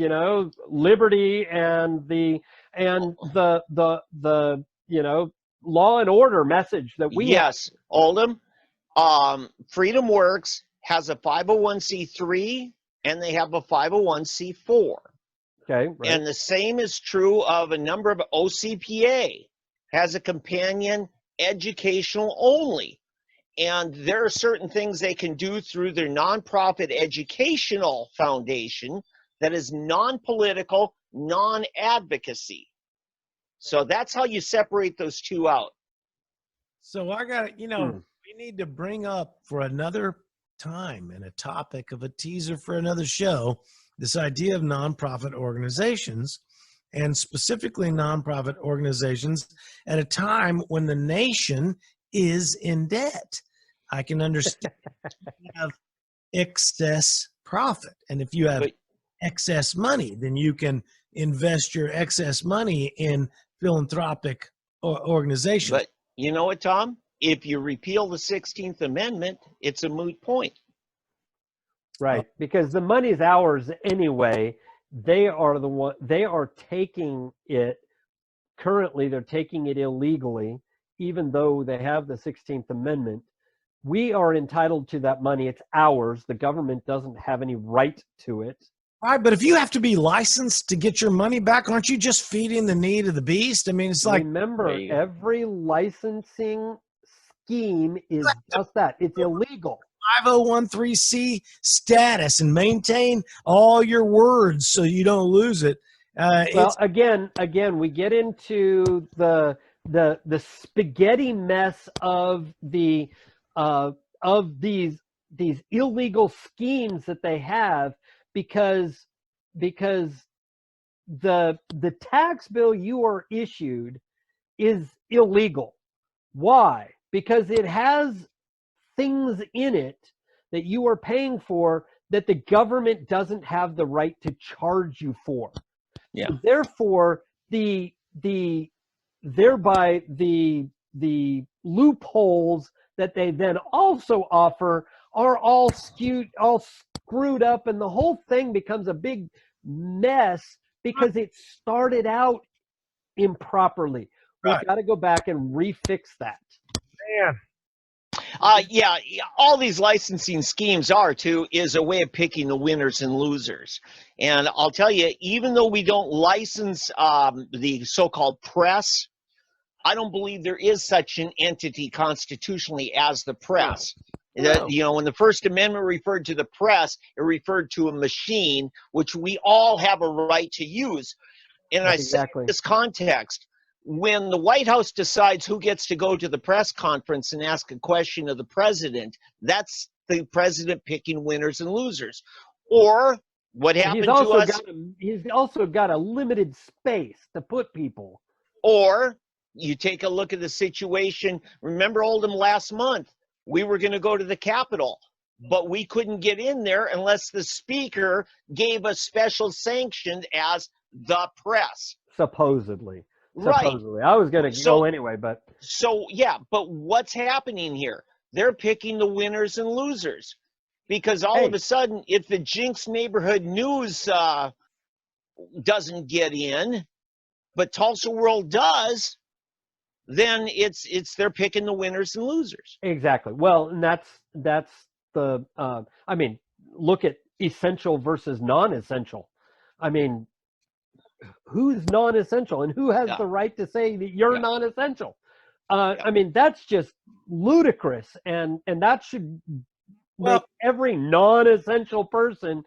[SPEAKER 2] liberty and the law and order message that we have.
[SPEAKER 3] Oldham, Freedom Works has a 501c3 and they have a 501c4.
[SPEAKER 2] Okay, right.
[SPEAKER 3] And the same is true of a number of OCPA, has a companion educational only. And there are certain things they can do through their nonprofit educational foundation that is non-political, non-advocacy. So that's how you separate those two out.
[SPEAKER 1] So I got we need to bring up for another time and a topic of a teaser for another show, this idea of nonprofit organizations, and specifically nonprofit organizations at a time when the nation is in debt. I can understand you have excess profit. And if you have excess money, then you can invest your excess money in philanthropic organizations.
[SPEAKER 3] But you know what, Tom? If you repeal the 16th Amendment, it's a moot point.
[SPEAKER 2] Right, because the money's ours anyway. They are taking it currently. They're taking it illegally, even though they have the 16th Amendment. We are entitled to that money. It's ours. The government doesn't have any right to it.
[SPEAKER 1] Right, but if you have to be licensed to get your money back, aren't you just feeding the need of the beast? I mean, it's like,
[SPEAKER 2] remember, every licensing scheme is just that. It's illegal.
[SPEAKER 1] 5013C status and maintain all your words so you don't lose it.
[SPEAKER 2] Well, again, we get into the spaghetti mess of these illegal schemes that they have because the tax bill you are issued is illegal. Why? Because it has things in it that you are paying for that the government doesn't have the right to charge you for.
[SPEAKER 3] Yeah.
[SPEAKER 2] So therefore, thereby the loopholes that they then also offer are all screwed up, and the whole thing becomes a big mess because it started out improperly. We've got to go back and refix that.
[SPEAKER 1] man,
[SPEAKER 3] Yeah, all these licensing schemes is a way of picking the winners and losers. And I'll tell you, even though we don't license the so-called press, I don't believe there is such an entity constitutionally as the press.
[SPEAKER 2] No.
[SPEAKER 3] You know, when the First Amendment referred to the press, it referred to a machine which we all have a right to use. And I say in this context, when the White House decides who gets to go to the press conference and ask a question of the president, that's the president picking winners and losers. Or what happened to us.
[SPEAKER 2] He's also got a limited space to put people.
[SPEAKER 3] Or you take a look at the situation. Remember Oldham last month, we were going to go to the Capitol, but we couldn't get in there unless the speaker gave us special sanction as the press.
[SPEAKER 2] Supposedly.
[SPEAKER 3] Right.
[SPEAKER 2] I was going to go anyway, but.
[SPEAKER 3] So, yeah, but what's happening here? They're picking the winners and losers. Because all of a sudden, if the Jinx Neighborhood News doesn't get in, but Tulsa World does, then they're picking the winners and losers.
[SPEAKER 2] Exactly. Well, and that's the I mean, look at essential versus non-essential. I mean, who's non-essential and who has the right to say that you're non-essential? I mean, that's just ludicrous, and that should make every non-essential person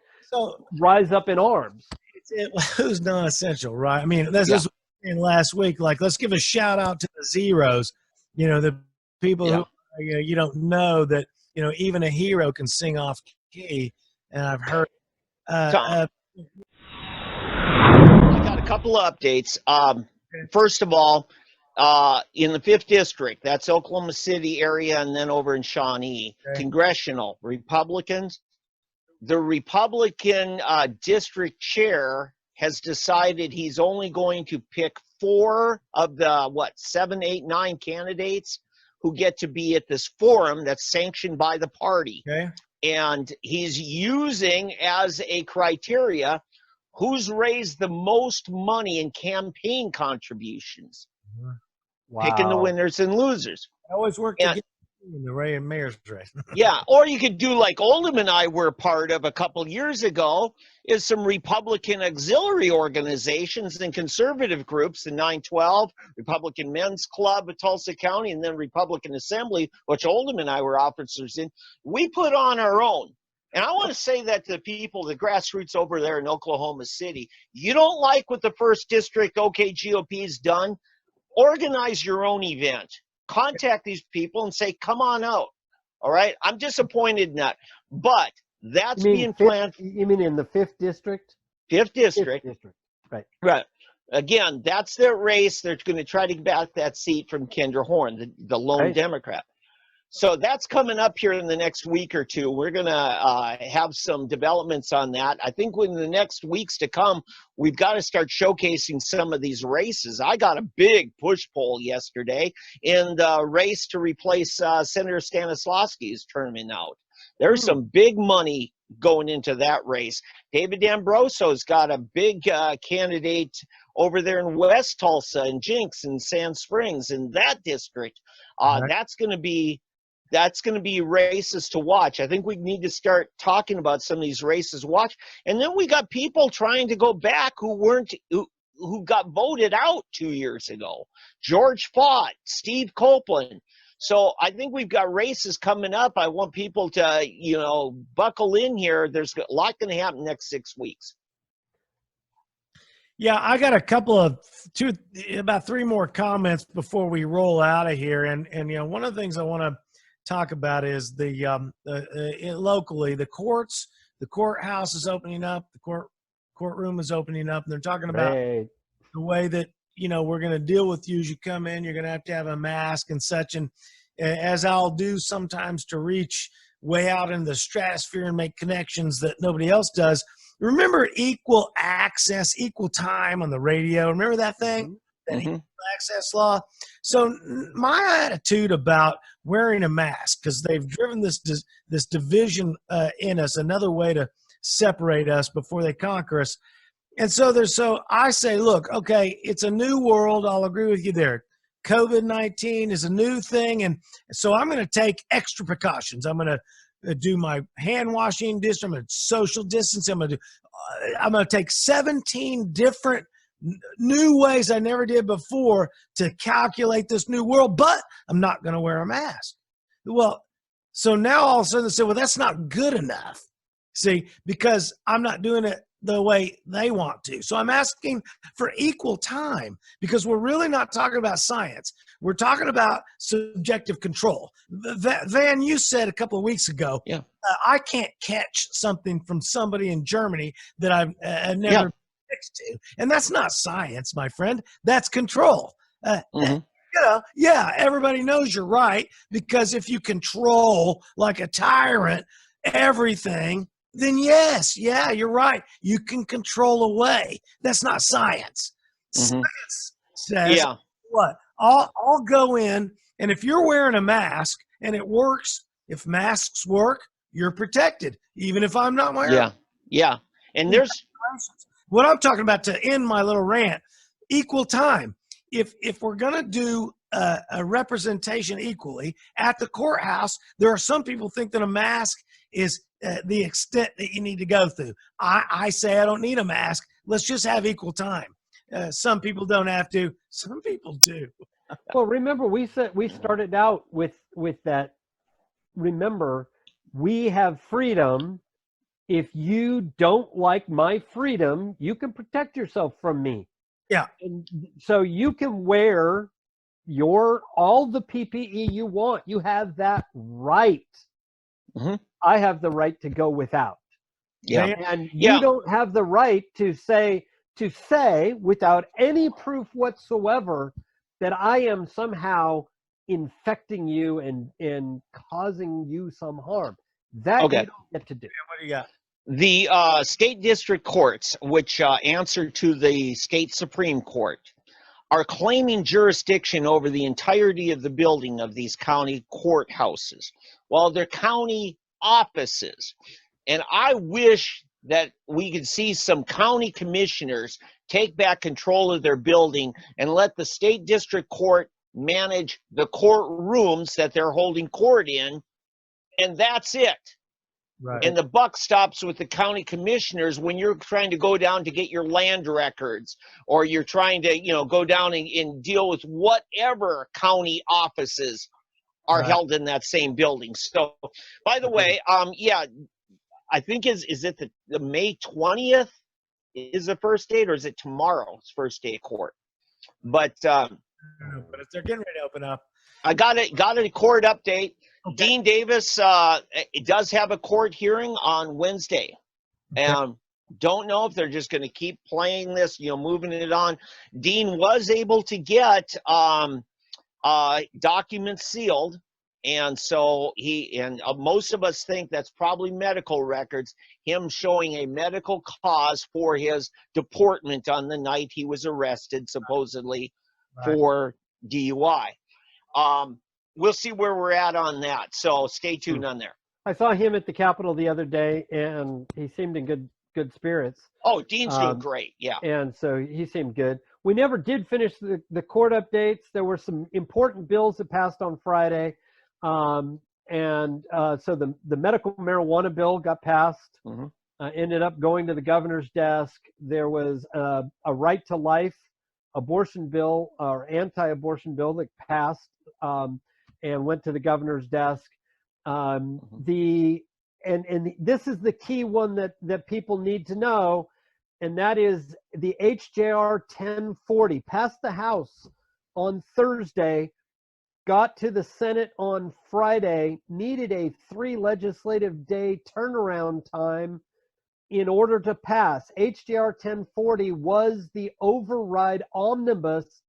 [SPEAKER 2] rise up in arms.
[SPEAKER 1] Who's non-essential, right? I mean, that's just in last week. Like, let's give a shout out to the zeros. You know, the people who you don't know that even a hero can sing off key. And I've heard.
[SPEAKER 3] I got a couple of updates. First of all, in the 5th District, that's Oklahoma City area, and then over in Shawnee, congressional Republicans. The Republican district chair has decided he's only going to pick 4 of the, 7, 8, 9 candidates who get to be at this forum that's sanctioned by the party.
[SPEAKER 1] Okay.
[SPEAKER 3] And he's using as a criteria who's raised the most money in campaign contributions.
[SPEAKER 2] Wow.
[SPEAKER 3] Picking the winners and losers.
[SPEAKER 1] I always work to get in the mayor's race.
[SPEAKER 3] Yeah, or you could do like Oldham and I were part of a couple years ago, is some Republican auxiliary organizations and conservative groups, the 912, Republican Men's Club of Tulsa County, and then Republican Assembly, which Oldham and I were officers in. We put on our own. And I want to say that to the people, the grassroots over there in Oklahoma City, you don't like what the 1st District OKGOP's done, organize your own event. Contact these people and say, come on out. All right? I'm disappointed in that. But that's being planned.
[SPEAKER 2] You mean in the 5th District?
[SPEAKER 3] 5th District.
[SPEAKER 2] 5th District. Right.
[SPEAKER 3] Right. Again, that's their race. They're going to try to get back that seat from Kendra Horn, the lone Democrat. So that's coming up here in the next week or two. We're going to have some developments on that. I think within the next weeks to come, we've got to start showcasing some of these races. I got a big push poll yesterday in the race to replace Senator Stanislawski's tournament out. There's some big money going into that race. David D'Ambroso's got a big candidate over there in West Tulsa and Jinx and Sand Springs in that district. That's going to be races to watch. I think we need to start talking about some of these races to watch. And then we got people trying to go back who got voted out 2 years ago. George Fott, Steve Copeland. So I think we've got races coming up. I want people to, buckle in here. There's a lot going to happen next 6 weeks.
[SPEAKER 1] Yeah, I got about three more comments before we roll out of here. And one of the things I want to talk about is locally, the courthouse is opening up, the courtroom is opening up, and they're talking about the way that, we're going to deal with you as you come in. You're going to have a mask and such. And as I'll do sometimes to reach way out in the stratosphere and make connections that nobody else does. Remember equal access, equal time on the radio? Remember that thing? That equal access law? So my attitude about wearing a mask, because they've driven this division in us, another way to separate us before they conquer us. And so I say, look, okay, it's a new world. I'll agree with you there. COVID-19 is a new thing. And so I'm going to take extra precautions. I'm going to do my hand washing distance. I'm going to social distance. I'm going to take 17 different new ways I never did before to calculate this new world, but I'm not going to wear a mask. Well, so now all of a sudden they say, well, that's not good enough. See, because I'm not doing it the way they want to. So I'm asking for equal time, because we're really not talking about science. We're talking about subjective control. Van, you said a couple of weeks ago, I can't catch something from somebody in Germany that I've never fixed to. And that's not science, my friend. That's control. Everybody knows you're right, because if you control like a tyrant everything, then you're right. You can control away. That's not science. Science says, what? I'll go in, and if you're wearing a mask and it works, if masks work, you're protected, even if I'm not wearing it.
[SPEAKER 3] Yeah. And there's
[SPEAKER 1] what I'm talking about, to end my little rant, equal time. If we're going to do a representation equally at the courthouse, there are some people think that a mask is the extent that you need to go through. I say I don't need a mask. Let's just have equal time. Some people don't have to. Some people do.
[SPEAKER 2] Well, remember, we started out with that. Remember, we have freedom. If you don't like my freedom, you can protect yourself from me.
[SPEAKER 1] Yeah.
[SPEAKER 2] And so you can wear all the PPE you want. You have that right. I have the right to go without. And you don't have the right to say without any proof whatsoever that I am somehow infecting you and causing you some harm. That you don't get to do.
[SPEAKER 1] What do you got?
[SPEAKER 3] The state district courts, which answer to the state Supreme Court, are claiming jurisdiction over the entirety of the building of these county courthouses. Well, they're county offices. And I wish that we could see some county commissioners take back control of their building and let the state district court manage the courtrooms that they're holding court in. And that's it.
[SPEAKER 1] Right.
[SPEAKER 3] And the buck stops with the county commissioners when you're trying to go down to get your land records, or you're trying to, go down and deal with whatever county offices are held in that same building. So, by the way, I think is it the May 20th is the first date, or is it tomorrow's first day of court? But
[SPEAKER 1] but if they're getting ready to open up,
[SPEAKER 3] I got a court update.
[SPEAKER 1] Okay.
[SPEAKER 3] Dean Davis does have a court hearing on Wednesday. And don't know if they're just going to keep playing this, moving it on. Dean was able to get documents sealed, And so most of us think that's probably medical records, him showing a medical cause for his deportment on the night he was arrested, supposedly for DUI. We'll see where we're at on that. So stay tuned on there.
[SPEAKER 2] I saw him at the Capitol the other day, and he seemed in good spirits.
[SPEAKER 3] Oh, Dean's doing great. Yeah.
[SPEAKER 2] And so he seemed good. We never did finish the court updates. There were some important bills that passed on Friday. So the medical marijuana bill got passed, ended up going to the governor's desk. There was a right to life abortion bill or anti-abortion bill that passed and went to the governor's desk. And this is the key one that people need to know, and that is the HJR 1040 passed the House on Thursday, got to the Senate on Friday, needed a 3 legislative day turnaround time in order to pass. HJR 1040 was the override omnibus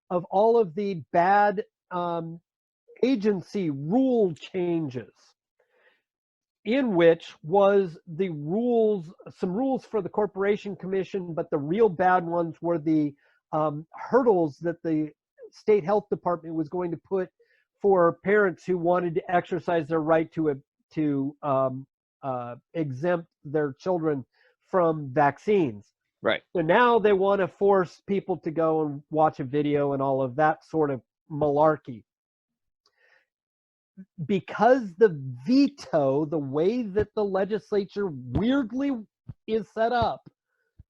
[SPEAKER 2] of all of the bad agency rule changes, in which was the rules, some rules for the Corporation Commission, but the real bad ones were the hurdles that the state health department was going to put for parents who wanted to exercise their right to exempt their children from vaccines.
[SPEAKER 3] Right.
[SPEAKER 2] So now they want to force people to go and watch a video and all of that sort of malarkey. Because the veto, the way that the legislature weirdly is set up,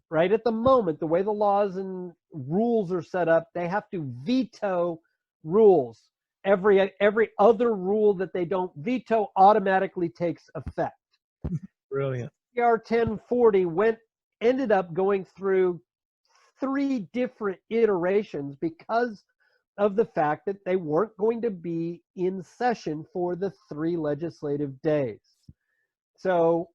[SPEAKER 2] right at the moment, the way the laws and rules are set up, they have to veto rules. Every other rule that they don't veto automatically takes effect.
[SPEAKER 1] Brilliant.
[SPEAKER 2] HJR 1040 ended up going through 3 different iterations because of the fact that they weren't going to be in session for the 3 legislative days. So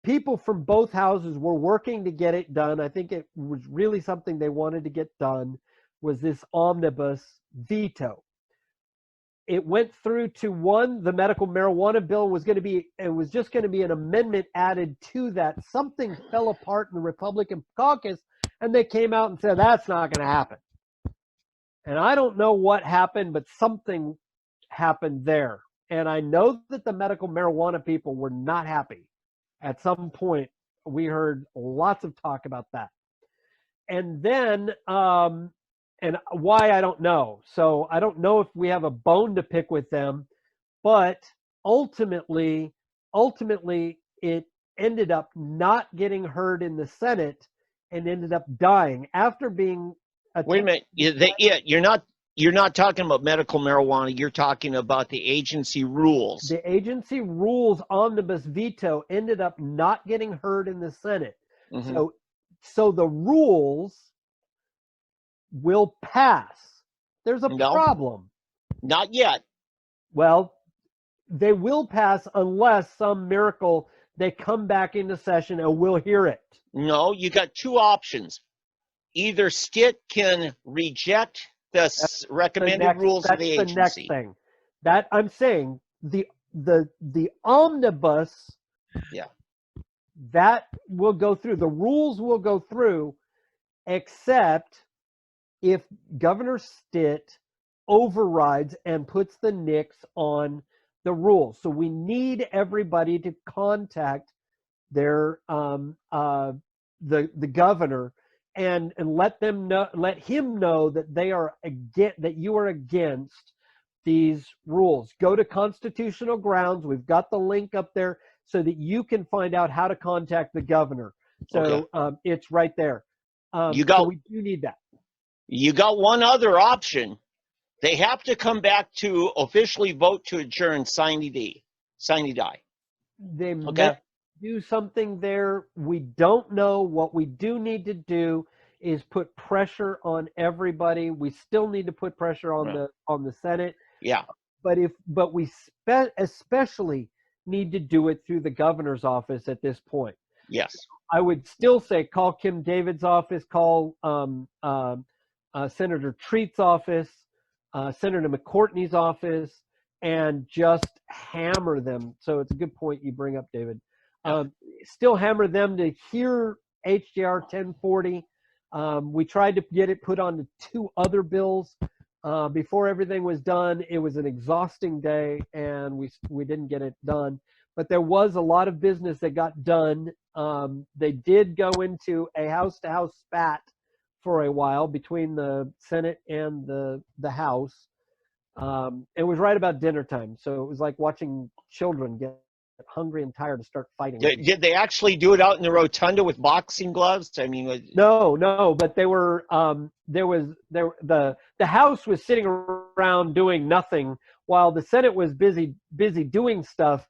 [SPEAKER 2] people from both houses were working to get it done. I think it was really something they wanted to get done, was this omnibus veto. It went through to the medical marijuana bill was just going to be an amendment added to that. Something fell apart in the Republican caucus, and they came out and said, that's not going to happen. And I don't know what happened, but something happened there. And I know that the medical marijuana people were not happy. At some point, we heard lots of talk about that. And then, and why, I don't know. So I don't know if we have a bone to pick with them, but ultimately it ended up not getting heard in the Senate and ended up dying after being.
[SPEAKER 3] Wait a minute. You're not talking about medical marijuana. You're talking about the agency rules.
[SPEAKER 2] The agency rules omnibus veto ended up not getting heard in the Senate. So the rules will pass. There's a problem.
[SPEAKER 3] Not yet.
[SPEAKER 2] Well, they will pass unless some miracle they come back into session and we'll hear it.
[SPEAKER 3] No, you got 2 options. Either Stitt can reject the recommended rules of the agency.
[SPEAKER 2] That's the next thing. That I'm saying the omnibus.
[SPEAKER 3] Yeah.
[SPEAKER 2] That will go through. The rules will go through, except if Governor Stitt overrides and puts the nix on the rules. So we need everybody to contact their the governor and let him know that that you are against these rules. Go to constitutional grounds. We've got the link up there so that you can find out how to contact the governor. So it's right there. So we do need that.
[SPEAKER 3] You got one other option. They have to come back to officially vote to adjourn sine die.
[SPEAKER 2] They might do something there. We don't know. What we do need to do is put pressure on everybody. We still need to put pressure on the Senate.
[SPEAKER 3] Yeah.
[SPEAKER 2] But we especially need to do it through the governor's office at this point.
[SPEAKER 3] Yes.
[SPEAKER 2] I would still say call Kim David's office, call Senator Treat's office, Senator McCourtney's office, and just hammer them. So it's a good point you bring up, David. Still hammer them to hear HJR 1040. We tried to get it put on to 2 other bills before everything was done. It was an exhausting day, and we didn't get it done. But there was a lot of business that got done. They did go into a house-to-house spat for a while between the Senate and the House. It was right about dinner time, so it was like watching children get hungry and tired to start fighting.
[SPEAKER 3] Did they actually do it out in the rotunda with boxing gloves? I mean,
[SPEAKER 2] no, but they were. The House was sitting around doing nothing while the Senate was busy doing stuff,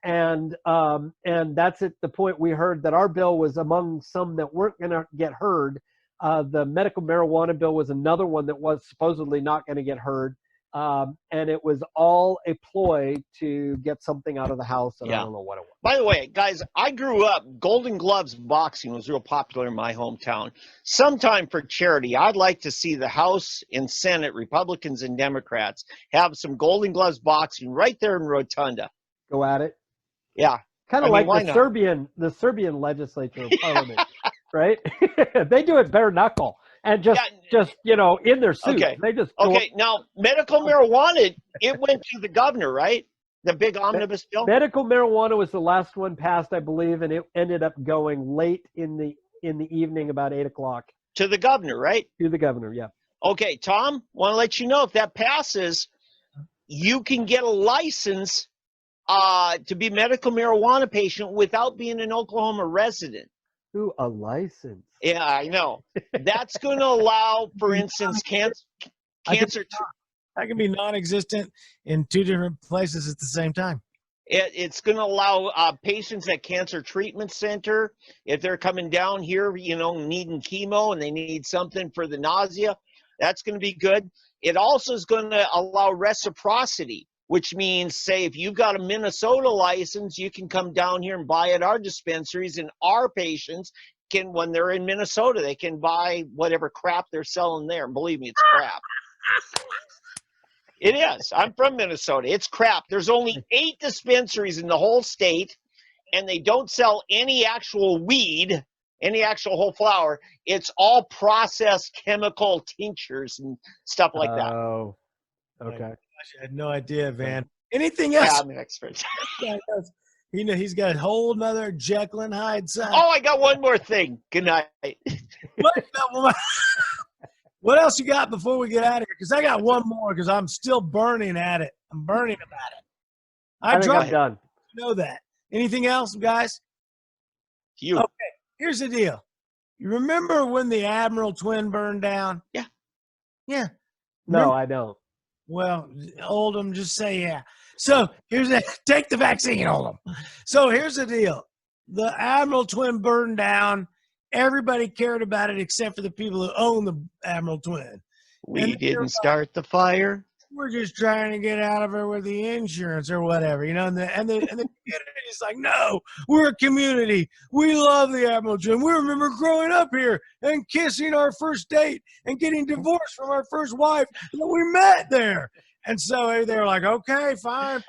[SPEAKER 2] and that's at the point we heard that our bill was among some that weren't going to get heard. The medical marijuana bill was another one that was supposedly not going to get heard. And it was all a ploy to get something out of the House, and I don't know what it was.
[SPEAKER 3] By the way, guys, I grew up, Golden Gloves boxing was real popular in my hometown. Sometime for charity, I'd like to see the House and Senate, Republicans and Democrats, have some Golden Gloves boxing right there in Rotunda.
[SPEAKER 2] Go at it.
[SPEAKER 3] Yeah.
[SPEAKER 2] Kind of like the Serbian legislature of parliament, right? They do it bare knuckle. And just in their suits.
[SPEAKER 3] Okay.
[SPEAKER 2] They just
[SPEAKER 3] Now medical marijuana, it went to the governor, right? The big omnibus bill.
[SPEAKER 2] Medical marijuana was the last one passed, I believe, and it ended up going late in the evening, about 8:00.
[SPEAKER 3] To the governor, right?
[SPEAKER 2] To the governor, yeah.
[SPEAKER 3] Okay, Tom, want to let you know if that passes, you can get a license to be a medical marijuana patient without being an Oklahoma resident.
[SPEAKER 2] Ooh, a license.
[SPEAKER 3] Yeah, I know. That's going to allow, for instance, cancer.
[SPEAKER 1] That can be non-existent in 2 different places at the same time.
[SPEAKER 3] It's going to allow patients at Cancer Treatment Center, if they're coming down here, needing chemo and they need something for the nausea, that's going to be good. It also is going to allow reciprocity, which means, say, if you've got a Minnesota license, you can come down here and buy at our dispensaries, and our patients can, when they're in Minnesota, they can buy whatever crap they're selling there. And believe me, it's crap. It is. I'm from Minnesota. It's crap. There's only 8 dispensaries in the whole state, and they don't sell any actual weed, any actual whole flower. It's all processed chemical tinctures and stuff like that.
[SPEAKER 2] Oh, okay.
[SPEAKER 1] I had no idea, Van. Anything else?
[SPEAKER 3] Yeah, I'm an expert.
[SPEAKER 1] He's got a whole nother Jekyll and Hyde side.
[SPEAKER 3] Oh, I got one more thing. Good night.
[SPEAKER 1] What else you got before we get out of here? Because I got one more, because I'm still burning at it. I'm burning about it.
[SPEAKER 2] I think I'm done.
[SPEAKER 1] You know that. Anything else, guys?
[SPEAKER 3] You.
[SPEAKER 1] Okay, here's the deal. You remember when the Admiral twin burned down?
[SPEAKER 3] Yeah.
[SPEAKER 1] Yeah.
[SPEAKER 2] No, I don't.
[SPEAKER 1] Well, Oldham, just say yeah. So take the vaccine, Oldham. So here's the deal. The Admiral twin burned down. Everybody cared about it except for the people who own the Admiral twin.
[SPEAKER 3] We didn't start the fire.
[SPEAKER 1] We're just trying to get out of it with the insurance or whatever, and the community's like, no, we're a community. We love the Admiral twin. We remember growing up here and kissing our first date and getting divorced from our first wife that we met there. And so they're like, okay, fine.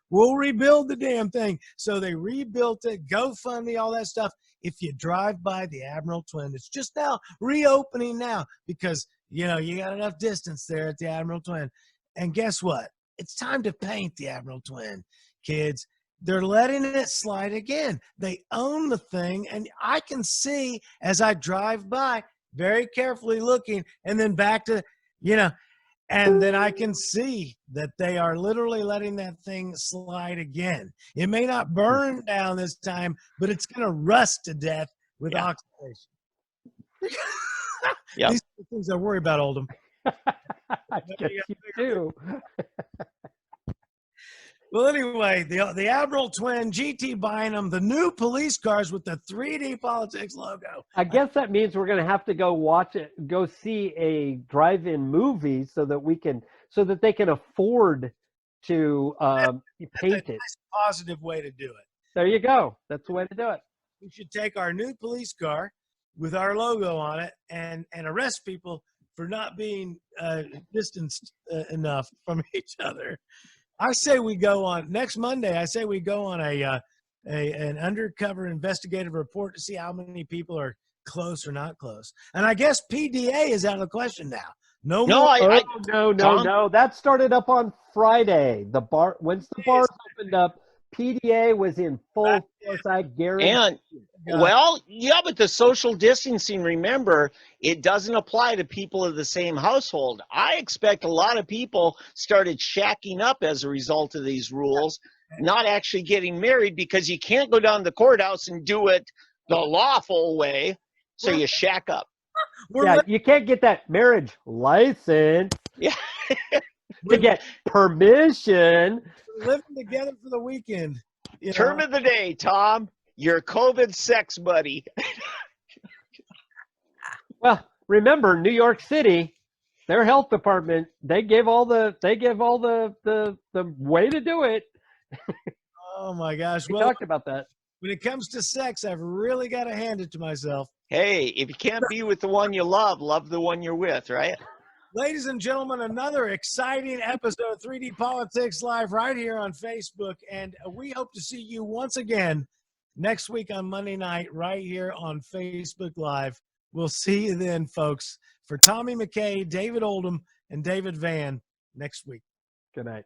[SPEAKER 1] We'll rebuild the damn thing. So they rebuilt it, GoFundMe, all that stuff. If you drive by the Admiral twin, it's just now reopening now because, you got enough distance there at the Admiral twin. And guess what? It's time to paint the Admiral twin, kids. They're letting it slide again. They own the thing, and I can see as I drive by, very carefully looking, and then back to, and then I can see that they are literally letting that thing slide again. It may not burn down this time, but it's going to rust to death with oxidation.
[SPEAKER 3] Yeah.
[SPEAKER 1] These are the things I worry about, Oldham.
[SPEAKER 2] I guess you do.
[SPEAKER 1] Well, anyway, the Admiral twin, GT buying them, the new police cars with the 3D Politics logo.
[SPEAKER 2] I guess that means we're going to have to go see a drive-in movie so that they can afford to paint it.
[SPEAKER 1] That's a positive way to do it.
[SPEAKER 2] There you go. That's the way to do it.
[SPEAKER 1] We should take our new police car with our logo on it and arrest people for not being distanced enough from each other. I say we go on next Monday. I say we go on an undercover investigative report to see how many people are close or not close. And I guess PDA is out of the question now. No
[SPEAKER 3] No,
[SPEAKER 1] more.
[SPEAKER 2] No. That started up on Friday. Once the bars opened up, PDA was in full force. I guarantee.
[SPEAKER 3] And well, yeah, but the social distancing, remember, it doesn't apply to people of the same household. I expect a lot of people started shacking up as a result of these rules, not actually getting married, because you can't go down to the courthouse and do it the lawful way. So you shack up.
[SPEAKER 2] You can't get that marriage license.
[SPEAKER 3] Yeah.
[SPEAKER 2] To get permission.
[SPEAKER 1] Living together for the weekend.
[SPEAKER 3] Term of the day, Tom. Your COVID sex buddy.
[SPEAKER 2] Well, remember New York City, their health department, they give all the way to do it.
[SPEAKER 1] Oh my gosh.
[SPEAKER 2] We
[SPEAKER 1] Well,
[SPEAKER 2] talked about that.
[SPEAKER 1] when it comes to sex, I've really got to hand it to myself.
[SPEAKER 3] Hey, if you can't be with the one you love the one you're with, right?
[SPEAKER 1] Ladies and gentlemen, another exciting episode of 3D Politics Live right here on Facebook. And we hope to see you once again next week on Monday night right here on Facebook Live. We'll see you then, folks. For Tommy McKay, David Oldham, and David Van, next week.
[SPEAKER 2] Good night.